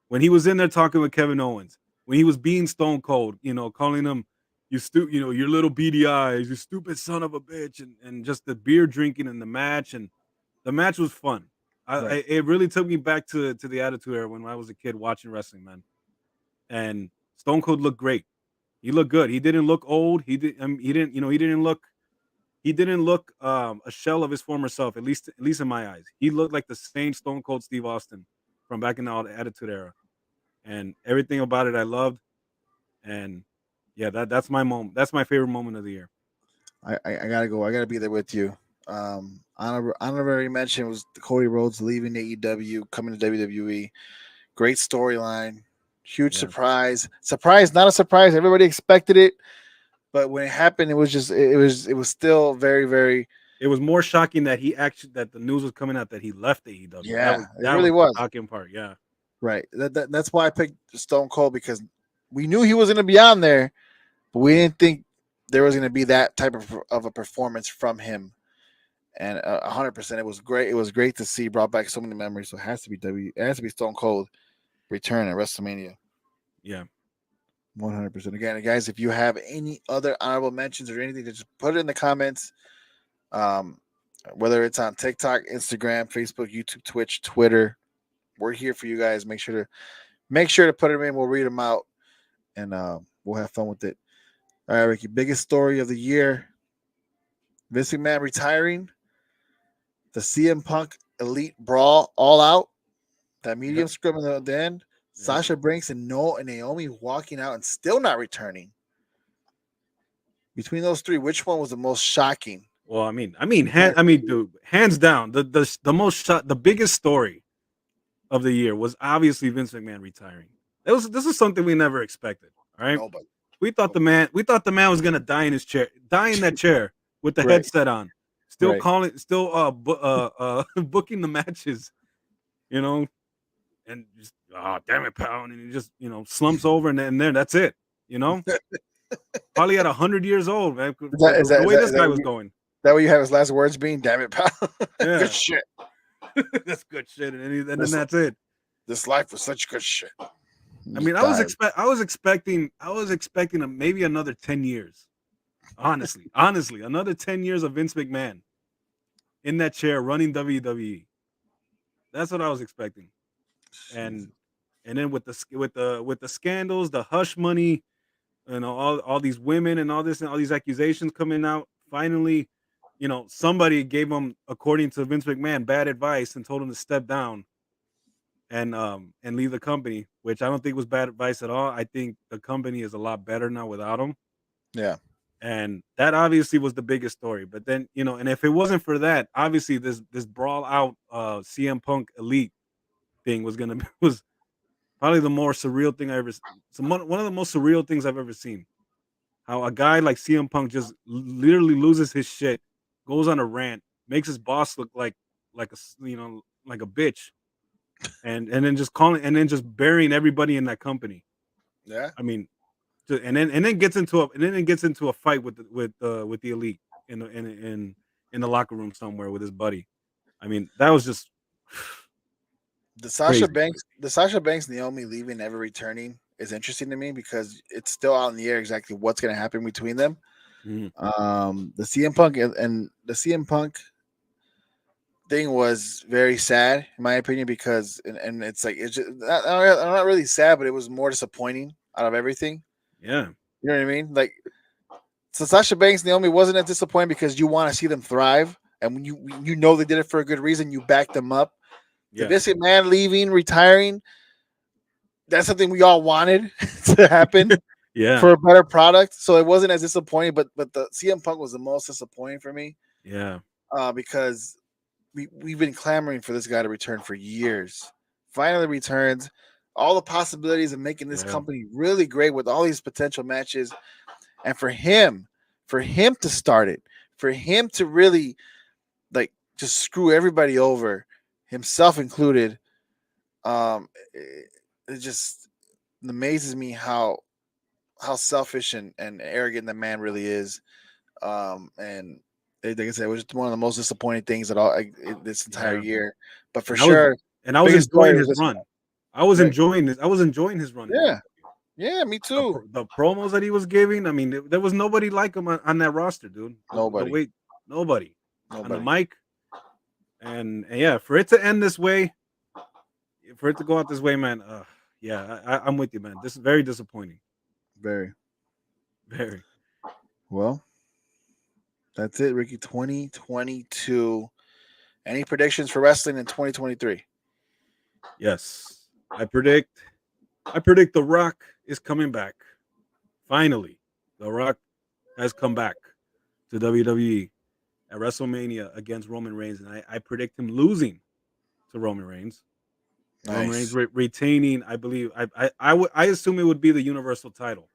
when he was in there talking with Kevin Owens, when he was being Stone Cold, calling him your little beady eyes, you stupid son of a bitch, and just the beer drinking and the match was fun. It really took me back to the Attitude Era when I was a kid watching wrestling, man. And Stone Cold looked great. He looked good. He didn't look old. He didn't look a shell of his former self. At least in my eyes, he looked like the same Stone Cold Steve Austin from back in the Attitude Era, and everything about it I loved. And yeah, that's my moment. That's my favorite moment of the year. I gotta go. I gotta be there with you. Honorary mention was the Cody Rhodes leaving AEW, coming to WWE. Great storyline. Huge surprise. Surprise, not a surprise. Everybody expected it, but when it happened, it was still very, very. It was more shocking that that the news was coming out that he left AEW. Yeah, that really was the shocking part. Yeah, right. That's why I picked Stone Cold, because we knew he was going to be on there, but we didn't think there was going to be that type of a performance from him. And 100%, it was great. It was great to see. Brought back so many memories. So it has to be Stone Cold return at WrestleMania. Yeah. 100%. Again, guys, if you have any other honorable mentions or anything, just put it in the comments. Um, whether it's on TikTok, Instagram, Facebook, YouTube, Twitch, Twitter, we're here for you guys. Make sure to put them in. We'll read them out, and we'll have fun with it. All right, Ricky. Biggest story of the year: Vince McMahon retiring, the CM Punk Elite Brawl All Out, that medium scrum at the end, Sasha Banks and Naomi walking out and still not returning. Between those three, which one was the most shocking? Well, dude, hands down, the biggest story of the year was obviously Vince McMahon retiring. This is something we never expected. All right, Nobody. we thought the man was gonna die in that chair with the Right. headset on, still Right. booking the matches, you know, and just damn it, pal, and he just slumps over and then that's it, you know. Probably at 100 years old, man. The way this guy was going. That way you have his last words being, "Damn it, pal." Yeah. Good shit. That's good shit, and then that's it. This life was such good shit. I mean, I was expecting maybe another 10 years. Honestly, another 10 years of Vince McMahon in that chair running WWE. That's what I was expecting. And then with the scandals, the hush money, and all these women and all this and all these accusations coming out, finally, somebody gave him, according to Vince McMahon, bad advice and told him to step down and leave the company, which I don't think was bad advice at all. I think the company is a lot better now without him. Yeah. And that obviously was the biggest story. But then, and if it wasn't for that, obviously this brawl out CM Punk Elite thing was probably the more surreal thing I ever. One of the most surreal things I've ever seen. How a guy like CM Punk just literally loses his shit, goes on a rant, makes his boss look like a bitch, and then just burying everybody in that company. Yeah. I mean, and then gets into a fight with the Elite in the locker room somewhere with his buddy. I mean, that was just the Sasha crazy. Banks Naomi leaving, never returning is interesting to me because it's still out in the air exactly what's going to happen between them. Mm-hmm. The CM Punk and the CM Punk thing was very sad in my opinion because and it's like it's just, I'm not really sad, but it was more disappointing out of everything. Yeah, you know what I mean. Like, so Sasha Banks Naomi wasn't as disappointing because you want to see them thrive, and when you know they did it for a good reason, you back them up. The Vince McMahon leaving, retiring, that's something we all wanted to happen. Yeah, for a better product. So it wasn't as disappointing, but the CM Punk was the most disappointing for me. Yeah, because we've been clamoring for this guy to return for years. Finally returns. All the possibilities of making this company really great with all these potential matches, and for him to start it, for him to really like just screw everybody over, himself included. It just amazes me how selfish and arrogant the man really is. And like I said, it was just one of the most disappointing things at all this entire year. But for sure, I was enjoying his run. I was enjoying his run. Yeah, me too. The promos that he was giving, I mean, there was nobody like him on that roster, dude. Nobody on the mic. And yeah, for it to end this way, for it to go out this way, man. I'm with you, man. This is very disappointing. Very. Well, that's it, Ricky. 2022. Any predictions for wrestling in 2023? Yes, I predict The Rock is coming back. Finally, The Rock has come back to WWE at WrestleMania against Roman Reigns, and I predict him losing to Roman Reigns. Nice. Roman Reigns retaining, I believe. I assume it would be the Universal title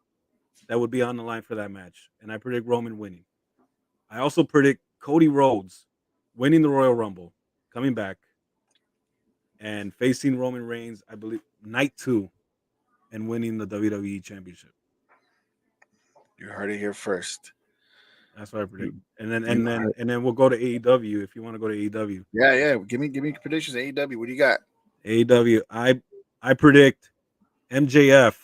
that would be on the line for that match, and I predict Roman winning. I also predict Cody Rhodes winning the Royal Rumble, coming back, and facing Roman Reigns, I believe, night 2, and winning the WWE Championship. You heard it here first. That's what I predict. And then we'll go to AEW if you want to go to AEW. Yeah. Give me predictions. AEW. What do you got? AEW. I predict MJF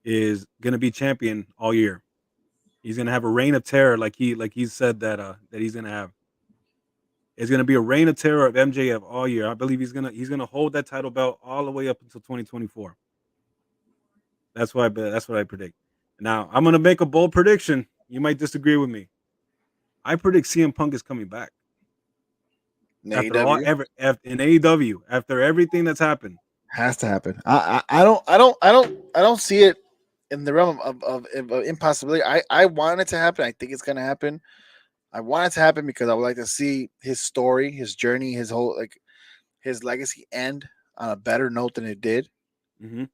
is gonna be champion all year. He's gonna have a reign of terror, like he said that he's gonna have. It's gonna be a reign of terror of MJF all year. I believe he's gonna hold that title belt all the way up until 2024. That's what I predict. Now I'm gonna make a bold prediction. You might disagree with me. I predict CM Punk is coming back In after all AEW in AEW after everything that's happened. has to happen. I don't see it in the realm of impossibility. I want it to happen. I think it's gonna happen. I want it to happen because I would like to see his story, his journey, his whole his legacy end on a better note than it did. Hmm.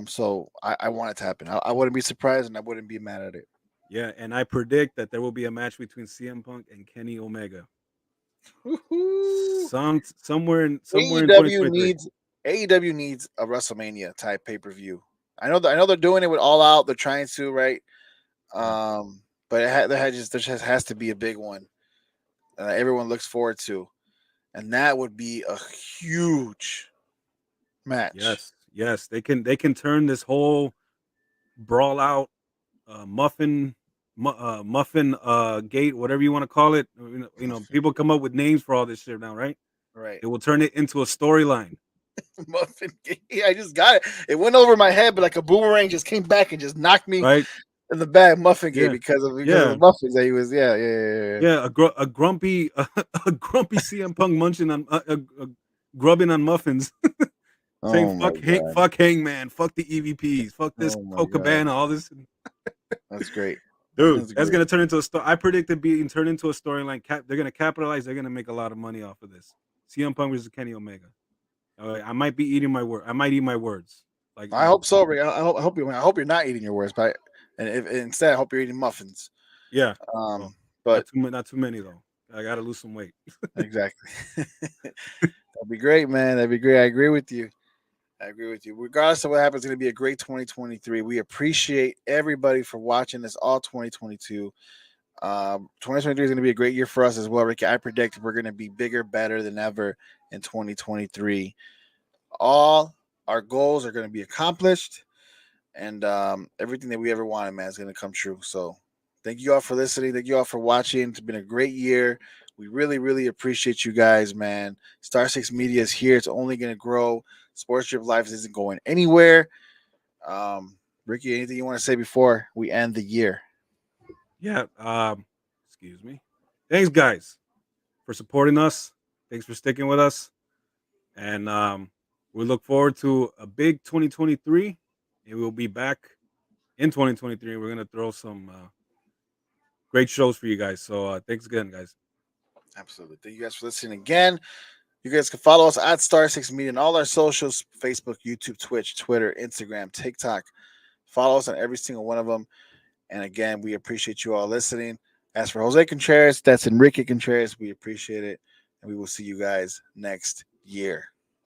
So I want it to happen. I wouldn't be surprised and I wouldn't be mad at it. Yeah, and I predict that there will be a match between CM Punk and Kenny Omega. Woo-hoo. Somewhere in AEW 2023. needs a WrestleMania type pay per view. I know they're doing it with All Out. They're trying to, right? But there just has to be a big one that everyone looks forward to, and that would be a huge match. Yes, they can turn this whole brawl out muffin gate, whatever you want to call it. People come up with names for all this shit now, right? Right. It will turn it into a storyline. Muffin Gate. I just got it. It went over my head, but like a boomerang just came back and just knocked me Right? in the back. Muffin Gate Yeah. because of the Yeah. muffins that he was. Yeah. Yeah, a grumpy a grumpy CM Punk munching on grubbing on muffins, saying Oh my God. fuck Hangman, fuck the EVPs, fuck this Oh my Colt God. Cabana, all this. That's great. Dude, That's that's great. gonna turn into a story. I predict it being turned into a storyline. They're gonna capitalize. They're gonna make a lot of money off of this. CM Punk versus Kenny Omega. I might be eating my word. I might eat my words. Like I hope so, Rick. I hope you're not eating your words, but instead I hope you're eating muffins. Yeah, But not too many though. I gotta lose some weight. exactly. That'd be great, man. That'd be great. I agree with you. Regardless of what happens, it's going to be a great 2023. We appreciate everybody for watching this all 2022. 2023 is going to be a great year for us as well, Ricky. I predict we're going to be bigger, better than ever in 2023. All our goals are going to be accomplished, and everything that we ever wanted, man, is going to come true. So thank you all for listening. Thank you all for watching. It's been a great year. We really, really appreciate you guys, man. Star 6 Media is here. It's only going to grow. Sports Drip Life isn't going anywhere. Ricky, anything you want to say before we end the year? Yeah. Excuse me. Thanks, guys, for supporting us. Thanks for sticking with us, and we look forward to a big 2023. And we'll be back in 2023. We're gonna throw some great shows for you guys. So thanks again, guys. Absolutely. Thank you guys for listening again. You guys can follow us at Star 6 Media on all our socials: Facebook, YouTube, Twitch, Twitter, Instagram, TikTok. Follow us on every single one of them. And again, we appreciate you all listening. As for Jose Contreras, that's Enrique Contreras. We appreciate it. And we will see you guys next year.